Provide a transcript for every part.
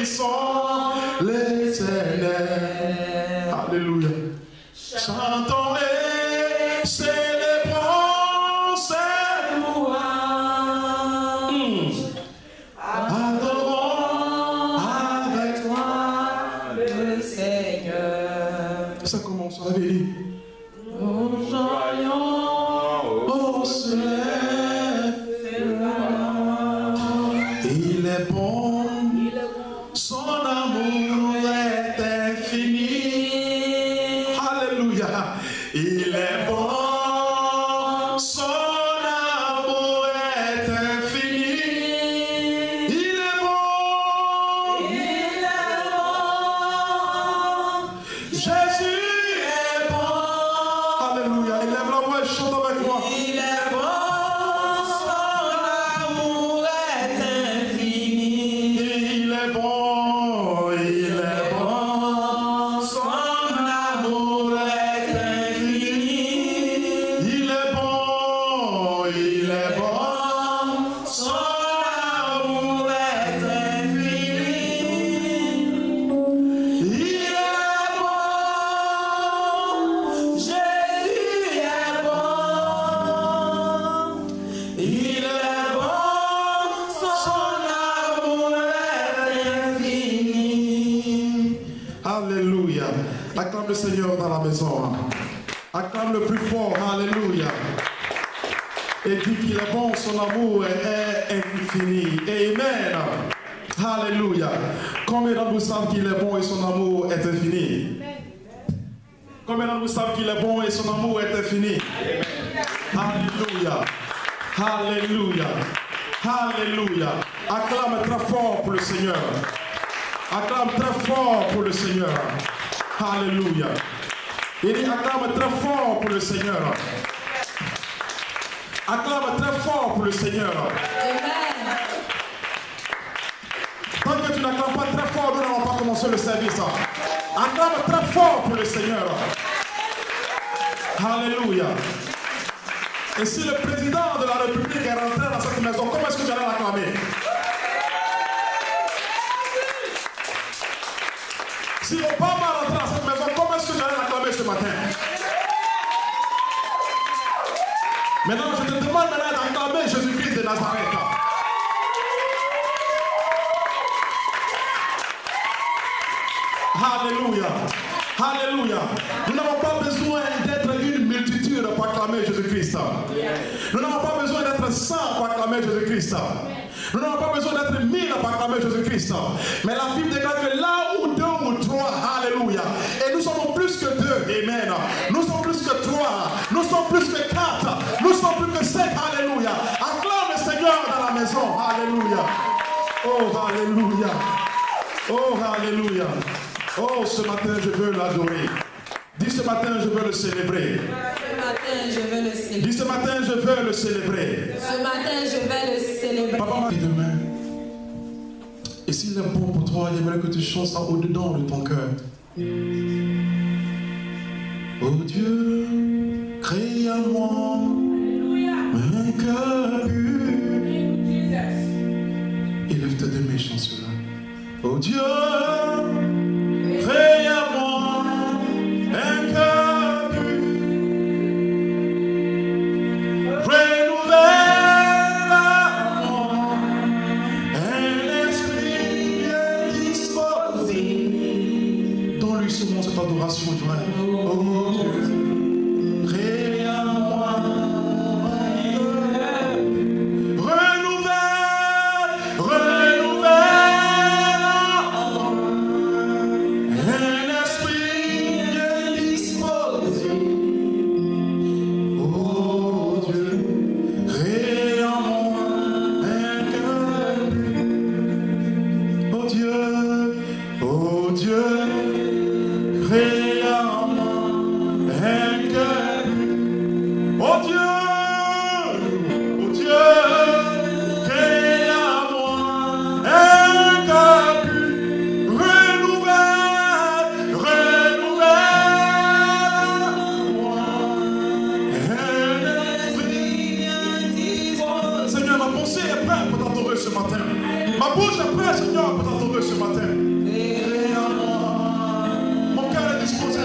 bénissons l'Éternel. Alléluia. Chantons et célébrons ses louanges. Adorons avec toi le Seigneur. Ça commence à venir. Nous joyons au ciel. Il est bon, son amour est infini. Alléluia. Il est bon, son amour est infini. Il est bon, Jésus est bon. Alléluia. Il lève la voix et chante avec moi. Il est bon, son amour est infini. Il est bon, il est bon, son amour est infini. Il est bon, il est bon, son amour est infini. Il est bon, Jésus est bon. Il est bon, son amour est infini. Alléluia. Acclame le Seigneur dans la maison. Acclame le plus fort. Alléluia. Et dit qu'il est bon, son amour est infini. Amen. Alléluia. Combien d'entre vous savent qu'il est bon et son amour est infini? Combien d'entre vous savent qu'il est bon et son amour est infini? Alléluia. Alléluia. Alléluia. Acclame très fort pour le Seigneur. Acclame très fort pour le Seigneur. Alléluia. Il dit acclame très fort pour le Seigneur. Acclame très fort pour le Seigneur. Amen. Tant que tu n'acclames pas très fort, nous n'allons pas commencer le service. Acclame très fort pour le Seigneur. Alléluia. Et si le président de la République est rentré dans cette maison, comment est-ce que j'allais l'acclamer? Si Obama est rentré dans cette maison, comment est-ce que j'allais l'acclamer ce matin? Maintenant, je te demande d'acclamer Jésus-Christ de Nazareth. Alléluia. Alléluia. Nous n'avons pas besoin d'être une multitude pour acclamer Jésus-Christ. Nous n'avons pas besoin d'être 100 pour acclamer Jésus-Christ. Nous n'avons pas besoin d'être 1000 pour acclamer Jésus-Christ. Mais la Bible déclare que là où 2 ou 3, alléluia. Et nous sommes plus que 2, amen. Nous sommes plus que 3, nous sommes plus que 4, nous sommes plus que 7, alléluia. Acclame le Seigneur dans la maison, alléluia. Oh, alléluia. Oh, alléluia. Oh, ce matin, je veux l'adorer. Dis ce matin, je veux le célébrer. Ce matin, je veux le célébrer. Dis ce matin, je veux le célébrer. Ce matin, je vais le célébrer. Papa, demain. Et s'il est bon pour toi, j'aimerais que tu chantes ça au-dedans de ton cœur. Oh Dieu, crée en moi un cœur pur. Élève tes 2 mains, chante cela. Oh Dieu, crée en moi un cœur pur. Renouvelle en moi un esprit disposé. Donne-lui ce mot, cette adoration vraie. Oh Dieu, crée en moi un cœur pur. Oh Dieu, crée en moi ouvert, Seigneur, pour t'adorer ce matin. Mon cœur est disposé.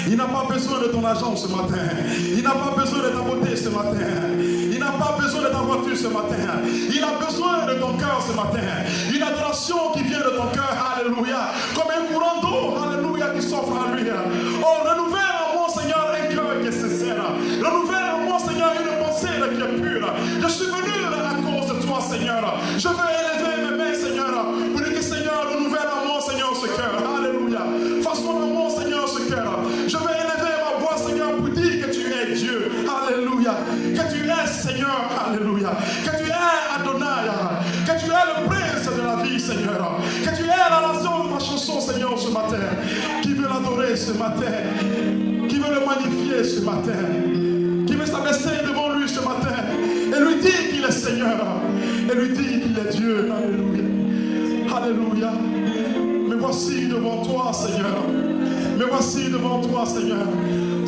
Il n'a pas besoin de ton argent ce matin. Il n'a pas besoin de ta beauté ce matin. Il n'a pas besoin de ta voiture ce matin. Il a besoin de ton cœur ce matin. Une adoration qui vient de ton cœur. Alléluia. Comme un courant d'eau. Alléluia. Qui s'offre à lui. Oh, renouvelle en moi, Seigneur, un cœur qui est sincère. Renouvelle en moi, Seigneur, une pensée qui est pure. Je suis venu à cause de toi, Seigneur. Je veux élever mes mains, Seigneur, pour dire que, Seigneur, renouvelle en moi, Seigneur, ce cœur. Alléluia. Façonne en moi, Seigneur, ce cœur. Je vais élever ma voix, Seigneur, pour dire que tu es Dieu. Alléluia. Que tu es Seigneur. Alléluia. Que tu es Adonai. Que tu es le prince de la vie, Seigneur. Que tu es la raison de ma chanson, Seigneur, ce matin. Qui veut l'adorer ce matin. Qui veut le magnifier ce matin. Qui veut s'abaisser devant lui ce matin. Et lui dire qu'il est Seigneur. Et lui dire qu'il est Dieu. Alléluia. Alléluia. Me voici devant toi, Seigneur. Me voici devant toi, Seigneur.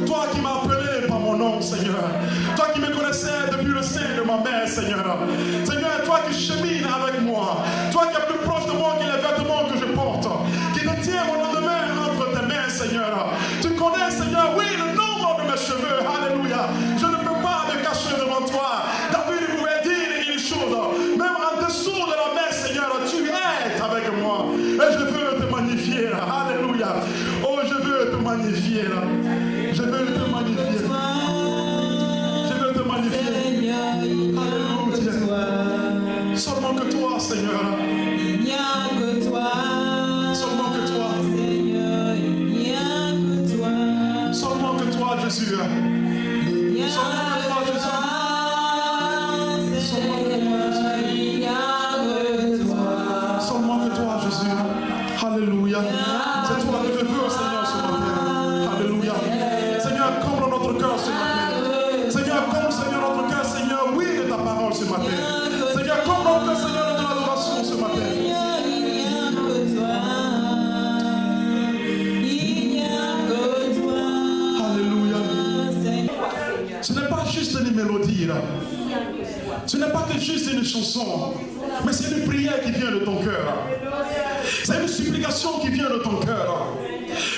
Toi qui m'as appelé par mon nom, Seigneur. Toi qui me connaissais depuis le sein de ma mère, Seigneur. Seigneur, toi qui chemines avec moi. Toi qui es plus proche de moi que les vêtements que je porte. Qui te tiens mon lendemain entre tes mains, Seigneur. Tu connais, Seigneur, oui, le nombre de mes cheveux. Alléluia. Je ne peux pas me cacher devant toi. David pouvait dire une chose. Même en dessous de la mer, Seigneur, tu es avec moi. Et je veux te magnifier. Alléluia. Oh, je veux te magnifier. Je veux te magnifier. Je veux te magnifier. Alléluia. Seulement que toi, Seigneur. Il n'y a que toi. Seulement que toi. Seigneur, il n'y a que toi. Seulement que toi, Jésus. Il n'y a Seulement que toi, Jésus. Seigneur, il n'y a que toi. Seulement que toi, Jésus. Alléluia. C'est toi que je veux, Seigneur, ce matin. Alléluia. Seigneur, comble notre cœur ce matin. Seigneur, comble, Seigneur, notre cœur, Seigneur, oui, de ta parole ce matin. Seigneur, comble notre cœur, Seigneur, de ton adoration ce matin. Il n'y a que toi. Il n'y a que toi. Alléluia. Ce n'est pas juste une mélodie, là. Ce n'est pas que juste une chanson, mais c'est une prière qui vient de ton cœur. C'est une supplication qui vient de ton cœur.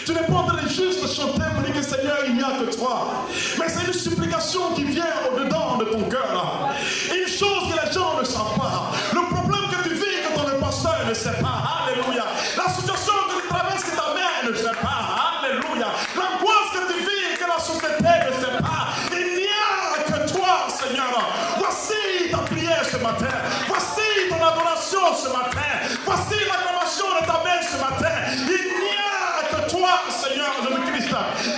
Tu n'es pas en train de juste chanter pour dire que Seigneur, il n'y a que toi. Mais c'est une supplication qui vient au-dedans de ton cœur. Une chose que les gens ne savent pas. Le problème que tu vis que ton pasteur ne sait pas. Alléluia. La situation que tu traverses que ta mère ne sait pas. Alléluia. L'angoisse que tu vis que la société ne sait pas. Il n'y a que toi, Seigneur. Voici ta prière ce matin. Voici ton adoration ce matin. Voici l'acclamation de ta mère ce matin. Il n'y a que toi, Seigneur Jésus-Christ.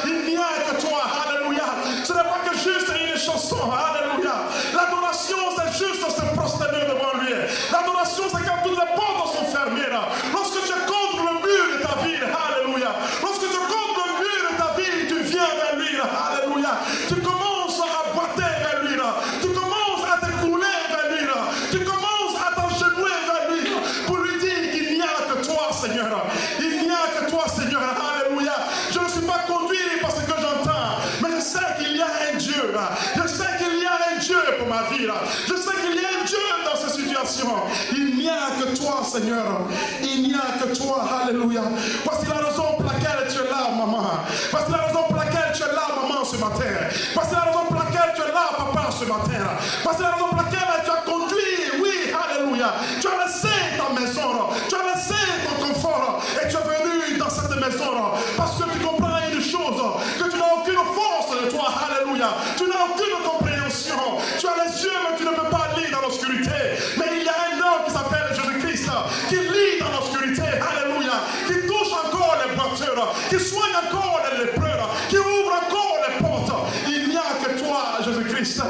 Il n'y a que toi. Alléluia. Ce n'est pas que juste une chanson. Alléluia. L'adoration, c'est juste se prosterner devant lui. L'adoration, c'est quand toutes les portes sont fermées. Lorsque tu es contre le mur de ta vie. Alléluia. Lorsque tu es contre le mur de ta vie, tu viens vers lui. Alléluia. Tu commences à boiter vers lui. Tu commences à t'écrouler vers lui. Tu commences à t'engenouiller vers lui pour lui dire qu'il n'y a que toi, Seigneur. Il n'y a que toi, Seigneur. Alléluia. Je ne suis pas conduit par ce que j'entends, mais je sais qu'il y a un Dieu. Je sais qu'il y a un Dieu pour ma vie. Je sais qu'il y a un Dieu dans cette situation. Il n'y a que toi, Seigneur. Il n'y a que toi. Alléluia. Voici la raison pour laquelle tu es là, maman. Voici la raison pour laquelle tu es là, maman, ce matin. Voici la raison pour laquelle tu es là, papa, ce matin. Voici la raison pour laquelle tu as conduit. Oui, alléluia. Tu as laissé ta maison. Tu as laissé ton confort. Et tu es venu dans cette maison. Parce que tu comprends une chose. Que tu n'as aucune force de toi. Alléluia. Tu n'as aucune compréhension. Tu as les yeux, mais tu ne peux pas lire dans l'obscurité. Mais il y a un homme qui s'appelle Jésus-Christ. Qui lit dans l'obscurité. Alléluia. Qui touche encore les boiteurs. Qui soigne encore les lépreux. Qui ouvre encore les portes. Il n'y a que toi, Jésus-Christ.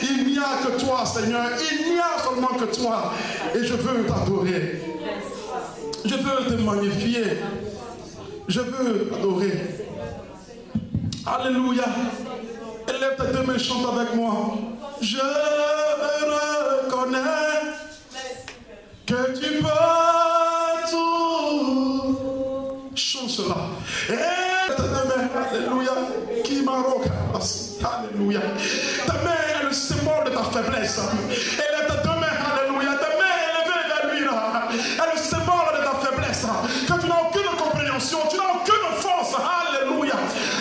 Il n'y a que toi, Seigneur. Il n'y a seulement que toi. Et je veux t'adorer. Je veux te magnifier. Je veux adorer. Alléluia. Élève tes deux mains, chante avec moi. Je reconnais que tu peux tout. Chante cela. Et tes deux mains, alléluia. Qui maroque. Alléluia. Ta main est le symbole de ta faiblesse. Élève tes deux mains, alléluia. Ta main élevée vers lui là est le symbole de ta faiblesse. Que tu n'as aucune compréhension, tu n'as aucune force. Alléluia.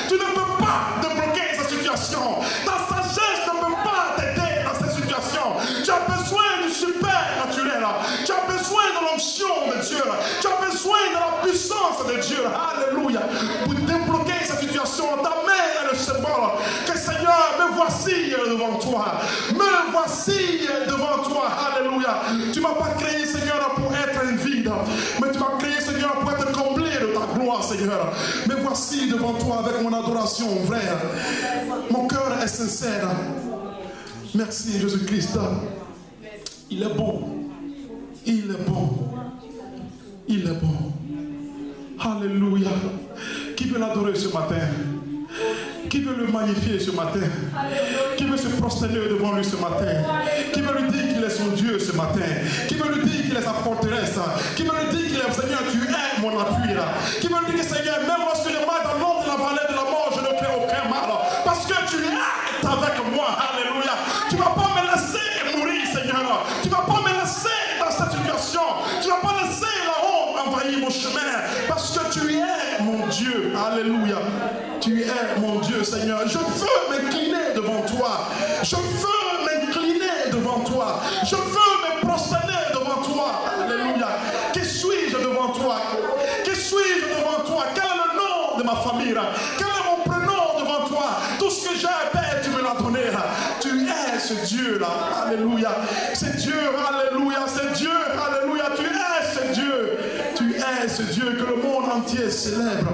Tu ne peux pas débloquer cette situation. Ta sagesse ne peut pas t'aider dans cette situation. Tu as besoin du supernaturel. Tu as besoin de l'onction de Dieu. Tu as besoin de la puissance de Dieu. Alléluia. Pour débloquer cette situation, ta main est le symbole. Que Seigneur, me voici devant toi. Me voici devant toi. Alléluia. Tu ne m'as pas créé, Seigneur, pour être un vide. Mais tu m'as créé, Seigneur, pour être comblé de ta gloire, Seigneur. Me voici devant toi avec mon adoration, frère. Mon cœur est sincère. Merci, Jésus-Christ. Il est bon. Il est bon. Il est bon. Alléluia. Qui veut l'adorer ce matin? Qui veut le magnifier ce matin? Qui veut se prosterner devant lui ce matin? Qui veut lui dire qu'il est son Dieu ce matin? Qui veut lui dire qu'il est sa forteresse? Qui veut lui dire qu'il est Seigneur, tu es mon appui là? Qui veut lui dire que Seigneur, même lorsque je marche dans l'ombre de la vallée de la mort, je ne crains aucun mal. Parce que tu es avec moi. Alléluia. Tu ne vas pas me laisser mourir, Seigneur. Tu ne vas pas me laisser dans cette situation. Tu ne vas pas laisser la honte envahir mon chemin. Parce que tu es mon Dieu. Alléluia. Tu es mon Dieu, Seigneur. Je veux m'incliner devant toi. Je veux m'incliner devant toi. Je veux me prosterner devant toi. Alléluia. Que suis-je devant toi? Que suis-je devant toi? Quel est le nom de ma famille? Quel est mon prénom devant toi? Tout ce que j'ai, Père, tu me l'as donné. Tu es ce Dieu-là. Alléluia. C'est Dieu. Alléluia. C'est Dieu. Alléluia. Tu es ce Dieu. Tu es ce Dieu que le monde entier célèbre.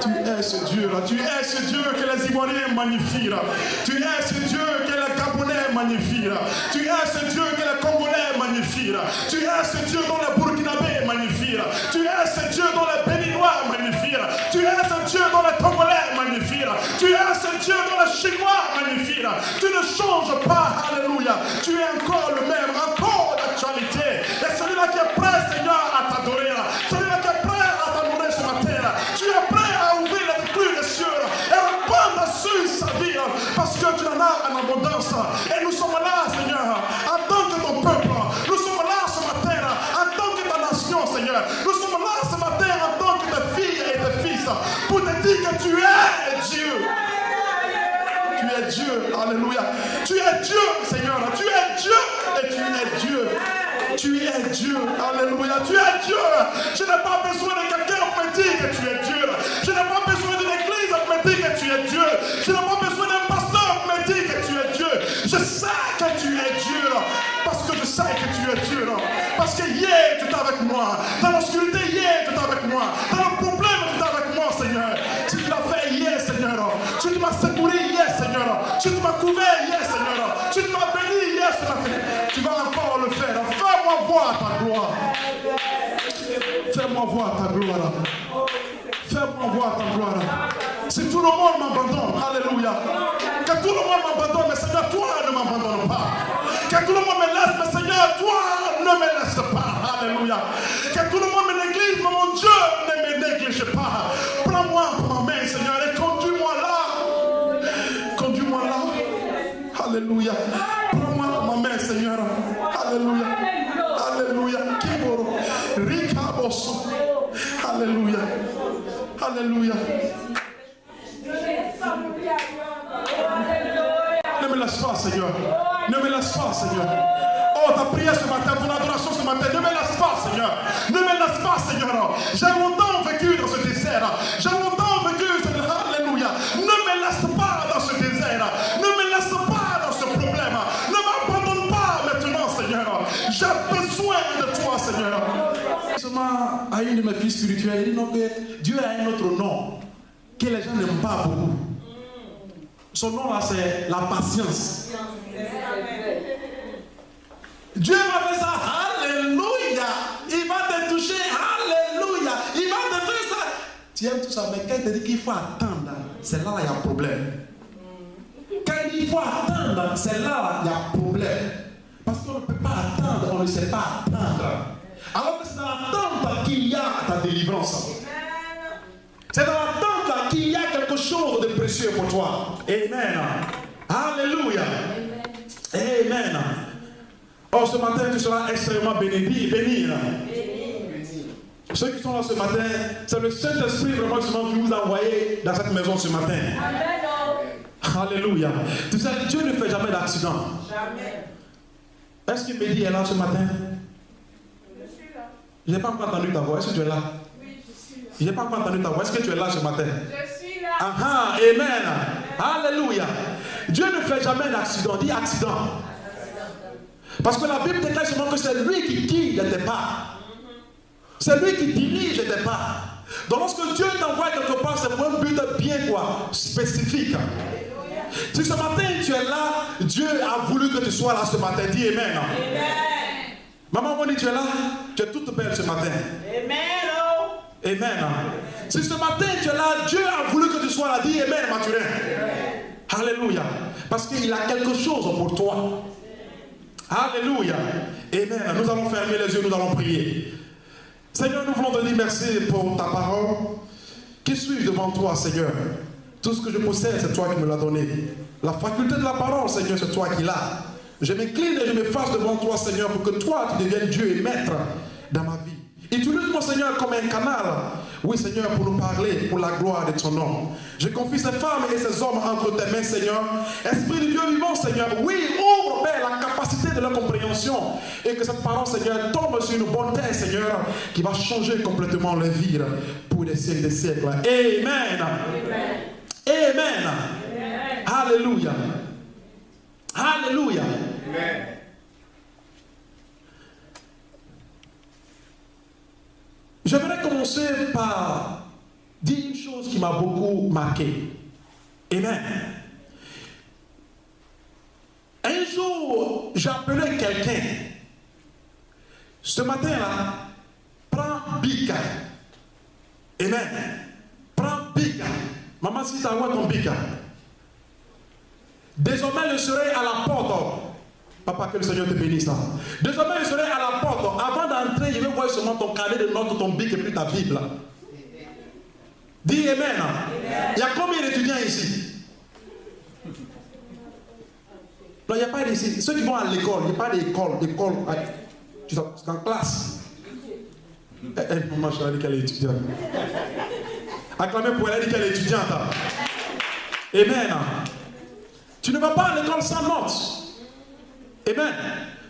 Tu es ce Dieu-là. Tu es ce Dieu que les Ivoiriens magnifient. Tu es ce Dieu que les Gabonais magnifient. Tu es ce Dieu que les Congolais magnifient. Tu es ce Dieu dont les Burkinabés magnifient. Tu es ce Dieu dont les Béninois magnifient. Tu es ce Dieu dont les Congolais magnifient. Tu es ce Dieu dont les Chinois magnifient. Tu ne changes pas. Alléluia. Tu es encore le même, encore d'actualité. Et celui-là qui est prêt, Seigneur, à t'adorer. Celui-là qui est prêt à t'adorer ce matin. Tu es prêt à ouvrir les clés des cieux et répandre sur sa vie. Parce que tu en as en abondance. Et nous sommes là, Seigneur, en tant que ton peuple. Nous sommes là ce matin, en tant que ta nation, Seigneur. Nous sommes là ce matin, en tant que tes filles et tes fils. Pour te dire que tu es Dieu. Tu es Dieu, alléluia. Tu es Dieu, Seigneur. Tu es Dieu et tu es Dieu. Tu es Dieu, alléluia. Tu es Dieu. Je n'ai pas besoin de quelqu'un pour me dire que tu es Dieu. Je n'ai pas besoin d'une église pour me dire que tu es Dieu. Je n'ai pas besoin d'un pasteur pour me dire que tu es Dieu. Je sais que tu es Dieu. Parce que je sais que tu es Dieu. Parce que hier, tu es avec moi. Dans l'obscurité, hier, tu es avec moi. Dans le problème, tu es avec moi, Seigneur. Si tu l'as fait hier, Seigneur. Si tu m'as secouru hier, Seigneur. Si tu m'as couvert hier, Seigneur. Si tu m'as béni hier, Seigneur. Tu vas encore le faire. Fais-moi voir ta gloire. Fais-moi voir ta gloire. Fais-moi voir ta gloire. Si tout le monde m'abandonne, alléluia. Que tout le monde m'abandonne, mais Seigneur, toi ne m'abandonne pas. Que tout le monde me laisse, mais Seigneur, toi ne me laisse pas. Alléluia. Que tout le monde me néglige, mais mon Dieu ne me néglige pas. Prends-moi par ma main, Seigneur, et conduis-moi là. Conduis-moi là. Alléluia. Prends-moi par ma main, Seigneur. Alléluia. Alléluia. Kiboro. Rikaboso. Alléluia. Alléluia. Ne me laisse pas, Seigneur. Ne me laisse pas, Seigneur. Oh, ta prière ce matin, ton adoration ce matin, ne me laisse pas, Seigneur. Ne me laisse pas, Seigneur. J'ai longtemps vécu dans ce désert. J'ai longtemps vécu ce désert. Alléluia. Ne me laisse pas dans ce désert. Ne me laisse pas dans ce problème. Ne m'abandonne pas maintenant, Seigneur. J'ai besoin de toi, Seigneur. Seulement à une de mes filles spirituelles, il dit non, que Dieu a un autre nom que les gens n'aiment pas beaucoup. Son nom là, c'est la patience. Dieu va faire ça, alléluia. Il va te toucher, alléluia. Il va te faire ça. Tu aimes tout ça, mais quand il te dit qu'il faut attendre, c'est là qu'il y a un problème. Quand il dit qu'il faut attendre, c'est là qu'il y a un problème. Parce qu'on ne peut pas attendre, on ne sait pas attendre. Alors que c'est dans l'attente qu'il y a ta délivrance. C'est dans l'attente qu'il y a quelque chose de précieux pour toi. Amen. Alléluia. Amen. Oh, ce matin, tu seras extrêmement béni. Ceux qui sont là ce matin, c'est le Saint-Esprit vraiment qui vous a envoyé dans cette maison ce matin. Amen. Alléluia. Tu sais, Dieu ne fait jamais d'accident. Jamais. Est-ce que Mehdi est là ce matin? Je suis là. Je n'ai pas encore entendu ta voix. Est-ce que tu es là? Oui, je suis là. Je n'ai pas encore entendu ta voix. Est-ce que tu es là ce matin? Je suis là. Ah, amen. Alléluia. Dieu ne fait jamais d'accident. Dis accident. Parce que la Bible déclare seulement que c'est lui qui guide tes pas. C'est lui qui dirige tes pas. Donc lorsque Dieu t'envoie quelque part, c'est pour un but bien quoi? Spécifique. Si ce matin tu es là, Dieu a voulu que tu sois là ce matin. Dis amen. Amen. Maman Moni, tu es là? Tu es toute belle ce matin. Amen. Amen. Si ce matin tu es là, Dieu a voulu que tu sois là. Dis amen, Mathurin. Alléluia. Parce qu'il a quelque chose pour toi. Alléluia. Amen. Nous allons fermer les yeux, nous allons prier. Seigneur, nous voulons te dire merci pour ta parole. Qui suis-je devant toi, Seigneur? Tout ce que je possède, c'est toi qui me l'as donné. La faculté de la parole, Seigneur, c'est toi qui l'as. Je m'incline et je m'efface devant toi, Seigneur, pour que toi, tu deviennes Dieu et maître dans ma vie. Utilise-moi, Seigneur, comme un canal. Oui, Seigneur, pour nous parler, pour la gloire de ton nom. Je confie ces femmes et ces hommes entre tes mains, Seigneur. Esprit de Dieu vivant, Seigneur. Oui, ouvre, Père, la capacité de leur compréhension. Et que cette parole, Seigneur, tombe sur une bonne terre, Seigneur, qui va changer complètement leur vie pour des siècles des siècles. Amen. Amen. Amen. Amen. Alléluia. Alléluia. Amen. J'aimerais commencer par dire une chose qui m'a beaucoup marqué. Amen. Un jour, j'appelais quelqu'un. Ce matin-là, prends Bika. Amen. Prends Bika. Maman, si tu as ton Bika. Désormais, je serai à la porte. Papa, que le Seigneur te bénisse. Désormais, je serai à la porte. Avant d'entrer, je vais voir seulement ton carnet de notes, ton bic et puis ta Bible. Dis amen. Il y a combien d'étudiants ici? Non, il n'y a pas d'ici. Ceux qui vont à l'école, il n'y a pas d'école. Tu es en classe. Maman, je dit qu'elle est étudiante. Acclamez pour elle, elle dit qu'elle est étudiante. Amen. Tu ne vas pas à l'école sans notes. Amen.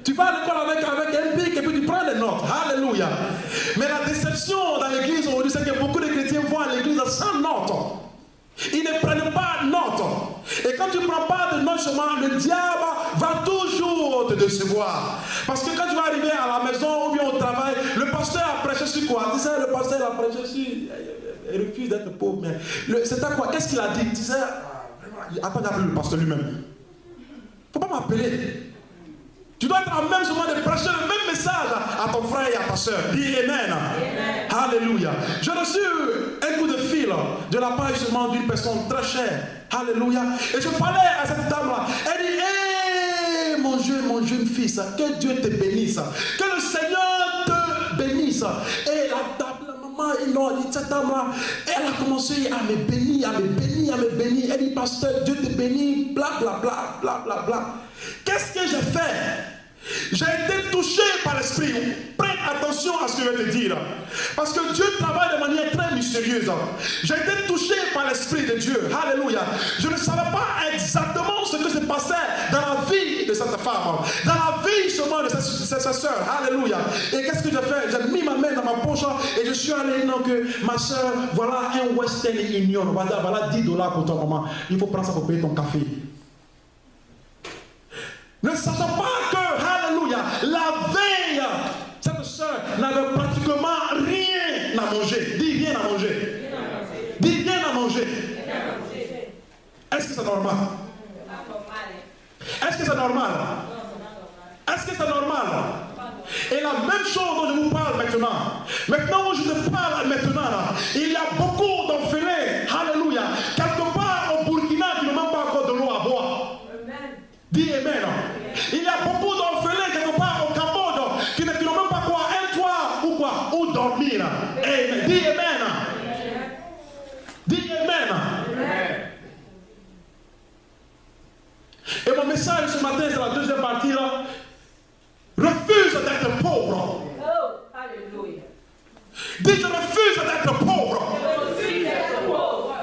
Tu vas à l'école avec un bic et puis tu prends les notes. Alléluia. Mais la déception dans l'église aujourd'hui, c'est que beaucoup de chrétiens vont à l'église sans notes. Ils ne prennent pas de notes. Et quand tu ne prends pas de notes, le diable va toujours te décevoir. Parce que quand tu vas arriver à la maison ou bien au travail, le pasteur a prêché sur quoi? Tu sais, le pasteur a prêché sur... Il refuse d'être pauvre. Mais c'était quoi? Qu'est-ce qu'il a dit? Tu sais, attends d'appeler le pasteur lui-même. Il ne faut pas m'appeler. Tu dois être en même moment de prêcher le même message à ton frère et à ta soeur. Dis amen. Amen. Alléluia. J'ai reçu un coup de fil de la part justement d'une personne très chère. Alléluia. Et je parlais à cette dame-là. Elle dit, hé, mon jeune fils, que Dieu te bénisse. Que le Seigneur te bénisse. Et la maman, cette dame-là, elle a commencé à me bénir, à me bénir, à me bénir. Elle dit, pasteur, Dieu te bénit, bla bla bla, bla bla bla. Qu'est-ce que j'ai fait? J'ai été touché par l'esprit. Prête attention à ce que je vais te dire. Parce que Dieu travaille de manière très mystérieuse. J'ai été touché par l'esprit de Dieu. Alléluia. Je ne savais pas exactement ce que se passait dans la vie de cette femme. Dans la vie seulement de sa soeur. Alléluia. Et qu'est-ce que j'ai fait? J'ai mis ma main dans ma poche et je suis allé dire que ma soeur, voilà un Western Union. Voilà $10 pour toi, maman. Il faut prendre ça pour payer ton café. Ne sachant pas que, alléluia, la veille, cette soeur n'avait pratiquement rien à manger. Dis rien à manger. Dis rien à manger. Est-ce que c'est normal? Est-ce que c'est normal? Est-ce que c'est normal? Et la même chose dont je vous parle maintenant. Maintenant où je te parle maintenant, là, il y a beaucoup d'orphelins. Alléluia. Quelque part au Burkina qui n'ont même pas encore de l'eau à boire. Amen. Dis Amen. Il y a beaucoup d'orphelins quelque part au Cambodge qui n'ont même pas quoi, un toit ou quoi, où dormir. Amen. Dis Amen. Dis Amen. Amen. Et mon message ce matin, c'est la deuxième partie là. Refuse d'être pauvre. Oh, alléluia. Dis, je refuse d'être pauvre. Je refuse d'être pauvre.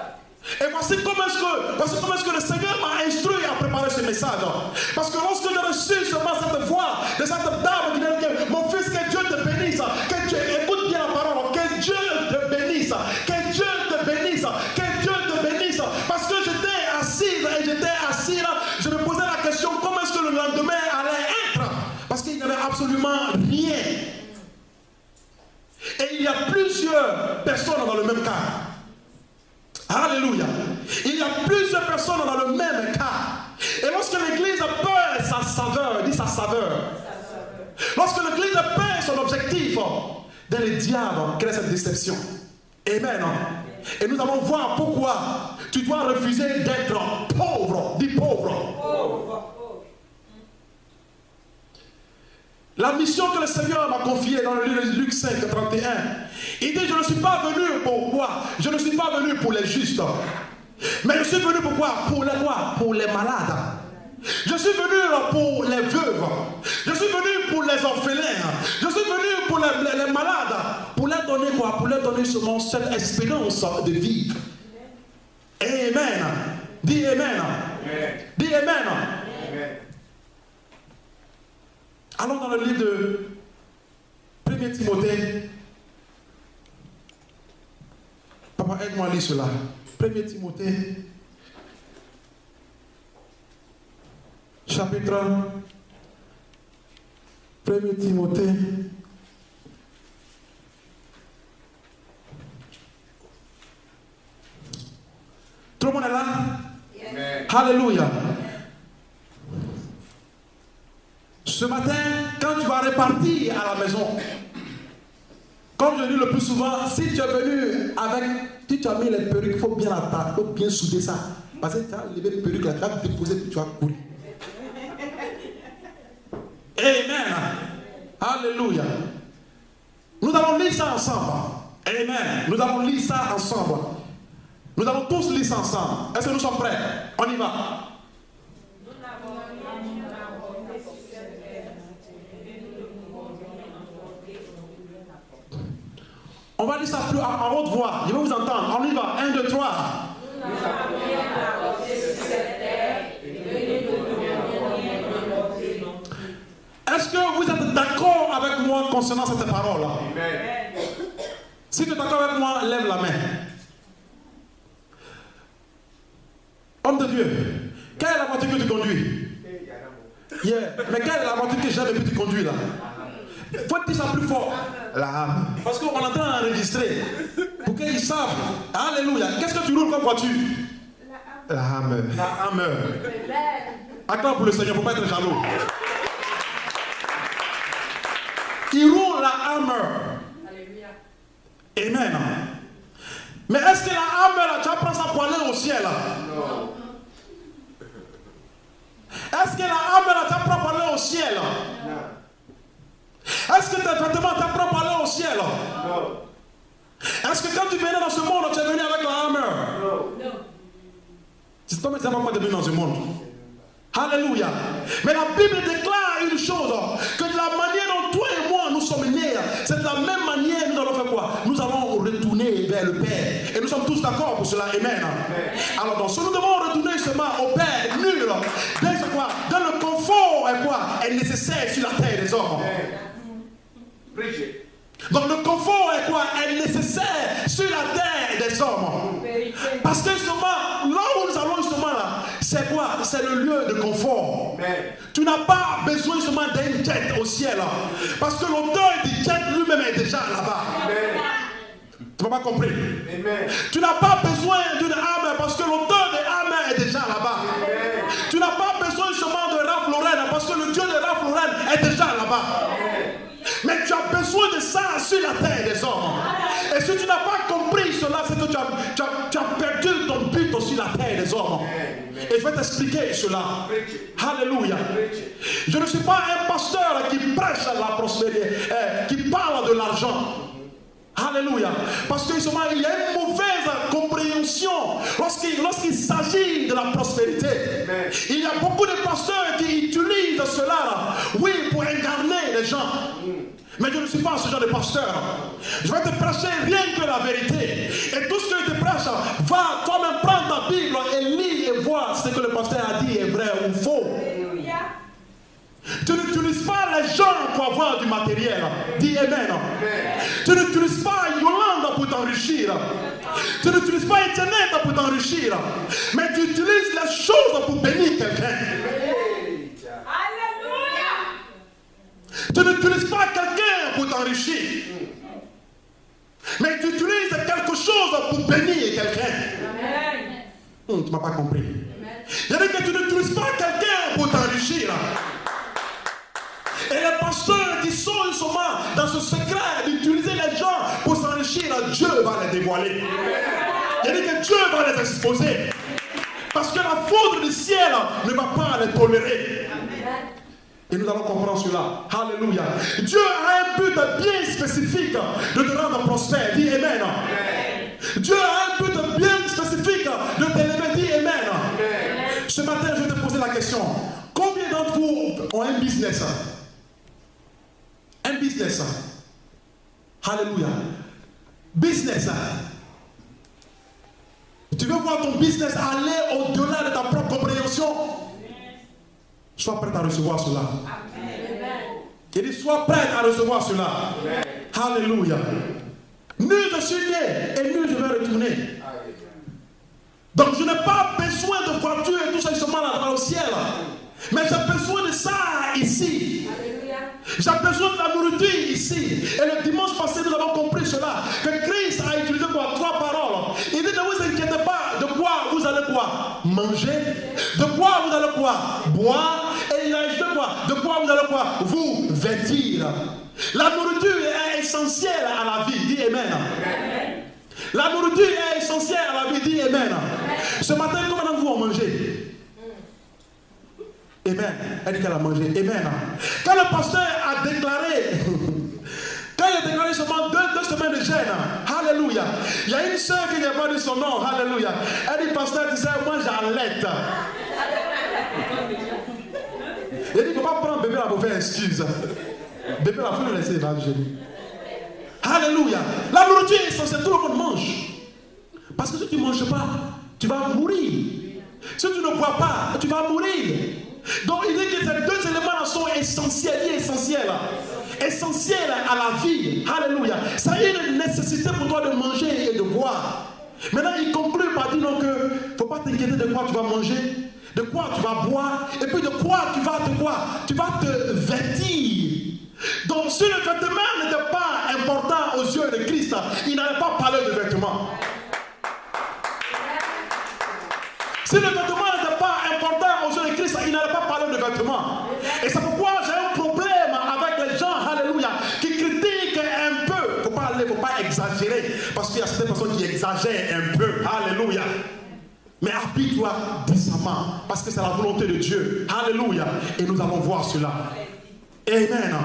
Et voici comment est-ce que le Seigneur m'a instruit à préparer ce message. Parce que lorsque j'ai reçu seulement cette voix de cette dame qui dit, mon fils, que Dieu te bénisse, que Dieu, écoute bien la parole, que Dieu te bénisse, que Dieu te bénisse, que Dieu te bénisse. Parce que j'étais assis là, je me posais la question, comment est-ce que le lendemain allait être? Parce qu'il n'y avait absolument rien. Et il y a plusieurs personnes dans le même cas. Alléluia. Il y a plusieurs personnes dans le même cas. Et lorsque l'Église perd sa saveur, dis sa saveur. Lorsque l'Église perd son objectif, dans le diable crée cette déception. Amen. Et nous allons voir pourquoi tu dois refuser d'être pauvre. Dis pauvre. La mission que le Seigneur m'a confiée dans le livre de Luc 5, 31, il dit, je ne suis pas venu pour quoi? Je ne suis pas venu pour les justes. Mais je suis venu pour quoi? Pour les quoi? Pour les malades. Je suis venu pour les veuves. Je suis venu pour les orphelins. Je suis venu pour les malades. Pour leur donner quoi? Pour leur donner seulement cette espérance de vivre. Amen. Dis Amen. Dis Amen. Amen. Allons dans le livre de 1 Timothée. Papa, aide-moi à lire cela. 1 Timothée, chapitre 1 Timothée. Tout le monde est là? Amen. Alléluia. Ce matin, quand tu vas repartir à la maison, comme je dis le plus souvent, si tu es venu avec, si tu as mis les perruques, il faut bien l'attacher, il faut bien souder ça. Parce que tu as levé les perruques, là, tu as déposé, puis tu as couru. Amen. Alléluia. Nous allons lire ça ensemble. Amen. Nous allons lire ça ensemble. Nous allons tous lire ça ensemble. Est-ce que nous sommes prêts? On y va. On va lire ça plus en haute voix. Je vais vous entendre. On y va. 1, 2, 3. Est-ce que vous êtes d'accord avec moi concernant cette parole-là? Si tu es d'accord avec moi, lève la main. Homme de Dieu, quelle est la voiture que tu conduis? Yeah. Mais quelle est la voiture que j'ai depuis que tu conduis là? Faut dire ça plus fort. La Hammer. Parce qu'on est en train d'enregistrer. Pour qu'ils savent. Alléluia. Qu'est-ce que tu roules comme voiture? La Hammer. La Hammer. Attends pour le Seigneur, il ne faut pas être jaloux. Il roule la Hammer. Alléluia. Amen. Mais est-ce que la Hammer, tu apprends ça pour aller au ciel? Non. Est-ce que la Hammer, tu apprends pour aller au ciel? Non. Est-ce que tes vêtements t'apprennent pour aller au ciel? Non. Est-ce que quand tu venais dans ce monde, tu es venu avec la Hammer? Non. C'est toi qui n'as pas de venir dans ce monde. Alléluia. Mais la Bible déclare une chose, que de la manière dont toi et moi nous sommes nés, c'est de la même manière nous allons faire quoi? Nous allons retourner vers le Père. Et nous sommes tous d'accord pour cela. Amen. Alors donc, si nous devons retourner seulement au Père nul, dans le confort est quoi? Est nécessaire sur la terre des hommes. Donc le confort est quoi? Est nécessaire sur la terre des hommes. Parce que justement, là où nous allons justement là, c'est quoi? C'est le lieu de confort. Tu n'as pas besoin justement d'un jet au ciel. Parce que l'auteur du jet lui-même est déjà là-bas. Tu n'as pas compris? Tu n'as pas besoin d'une Hammer parce que l'auteur de Hammer est déjà là-bas. Tu n'as pas besoin justement de Ralph Lauren parce que le Dieu de Ralph Lauren est déjà là-bas. besoin de ça sur la terre des hommes. Et si tu n'as pas compris cela, c'est que tu as perdu ton but sur la terre des hommes. Et je vais t'expliquer cela. Alléluia. Je ne suis pas un pasteur qui prêche la prospérité, qui parle de l'argent. Alléluia. Parce que justement, il y a une mauvaise compréhension lorsqu'il s'agit de la prospérité. Amen. Il y a beaucoup de pasteurs qui utilisent cela, oui, pour incarner les gens. Mais je ne suis pas ce genre de pasteur. Je vais te prêcher rien que la vérité. Et tout ce que je te prêche, va toi-même prendre ta Bible et lis et voir ce que le pasteur a dit est vrai ou faux. Alléluia. Tu n'utilises pas les gens pour avoir du matériel. Dis Amen. Tu n'utilises pas Yolanda pour t'enrichir. Tu n'utilises pas Internet pour t'enrichir. Mais tu utilises les choses pour bénir quelqu'un. Alléluia. Tu n'utilises pas quelqu'un pour t'enrichir. Mais tu utilises quelque chose pour bénir quelqu'un. Tu ne m'as pas compris. C'est-à-dire que tu n'utilises pas quelqu'un pour t'enrichir. Et les pasteurs qui sont justement dans ce secret d'utiliser les gens pour s'enrichir, Dieu va les dévoiler. C'est-à-dire que Dieu va les exposer. Parce que la foudre du ciel ne va pas les tolérer. Et nous allons comprendre cela. Alléluia. Dieu a un but bien spécifique de te rendre prospère. Dis Amen. Dieu a un but bien spécifique de t'élever. Dis Amen. Ce matin, je vais te poser la question. Combien d'entre vous ont un business? Un business. Alléluia. Business. Tu veux voir ton business aller au-delà de ta propre compréhension? Sois prêt à recevoir cela. Il dit, sois prêt à recevoir cela. Amen. Alléluia. Nul je suis né et nul je vais retourner. Donc je n'ai pas besoin de voiture et tout ça justement là dans le ciel. Mais j'ai besoin de ça ici. J'ai besoin de la nourriture ici. Et le dimanche passé, nous avons compris cela. Que Christ a utilisé quoi? 3 paroles. Il dit, ne vous inquiétez pas de quoi vous allez quoi? Manger. De quoi vous allez quoi? Boire. Et il a ajouté quoi? De quoi vous allez quoi? Vous vêtir. La nourriture est essentielle à la vie. Dis Amen. La nourriture est essentielle à la vie. Dis Amen. Ce matin, comment vous en mangez? Amen. Elle dit qu'elle a mangé. Amen. Quand le pasteur a déclaré, quand il a déclaré seulement 2 semaines de jeûne, alléluia, il y a une soeur qui n'a pas dit son nom, alléluia. Elle dit, pasteur, tu sais, moi j'allaite. Il dit, il ne faut pas prendre bébé là pour faire excuse. Bébé là, il faut le laisser évangiser. Alléluia. La nourriture est essentielle, tout le monde mange. Parce que si tu ne manges pas, tu vas mourir. Si tu ne bois pas, tu vas mourir. Donc il dit que ces 2 éléments sont essentiels, essentiels à la vie. Alléluia. Ça y est une nécessité pour toi de manger et de boire. Maintenant il conclut par dire donc que il ne faut pas t'inquiéter de quoi tu vas manger, de quoi tu vas boire, et puis de quoi tu vas te vêtir. Donc si le vêtement n'était pas important aux yeux de Christ, il n'allait pas parler de vêtements. Si le vêtement n'était pas important aux yeux de Christ, il n'allait pas parler de vêtements. Et c'est pourquoi j'ai un problème avec les gens, alléluia, qui critiquent un peu. Il ne faut pas exagérer, parce qu'il y a certaines personnes qui exagèrent un peu, alléluia. Mais appuie-toi décemment, parce que c'est la volonté de Dieu, alléluia. Et nous allons voir cela. Amen.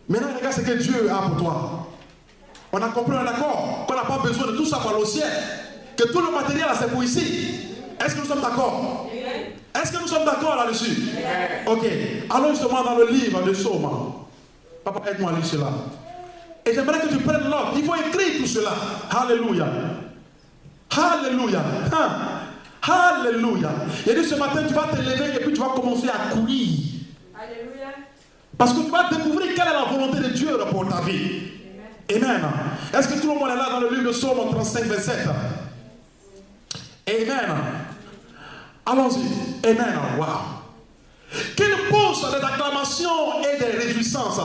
Maintenant, regarde ce que Dieu a pour toi. On a compris, on est d'accord, qu'on n'a pas besoin de tout ça pour aller au ciel. Que tout le matériel là c'est pour ici. Est-ce que nous sommes d'accord? Est-ce que nous sommes d'accord là-dessus? Ok. Allons justement dans le livre de Psaume. Papa, aide-moi à lire cela. Et j'aimerais que tu prennes l'ordre. Il faut écrire tout cela. Alléluia. Alléluia. Alléluia. Il dit ce matin tu vas te lever et puis tu vas commencer à courir. Alléluia. Parce que tu vas découvrir quelle est la volonté de Dieu pour ta vie. Amen. Est-ce que tout le monde est là dans le livre de Psaume 35, 27? Amen. Allons-y. Amen. Wow. Qu'il pousse des acclamations et des réjouissances.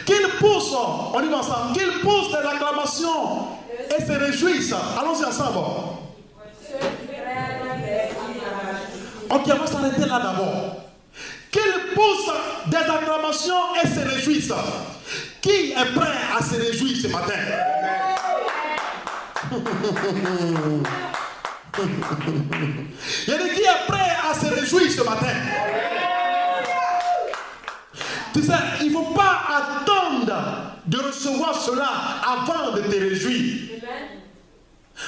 Qu'il pousse, on y va ensemble, qu'il pousse des acclamations et se réjouissent. Allons-y ensemble. Ok, on va s'arrêter là d'abord. Qu'il poussent des acclamations et se réjouissent. Qui est prêt à se réjouir ce matin? Il y a des qui est prêt à se réjouir ce matin. Tu sais, il ne faut pas attendre de recevoir cela avant de te réjouir.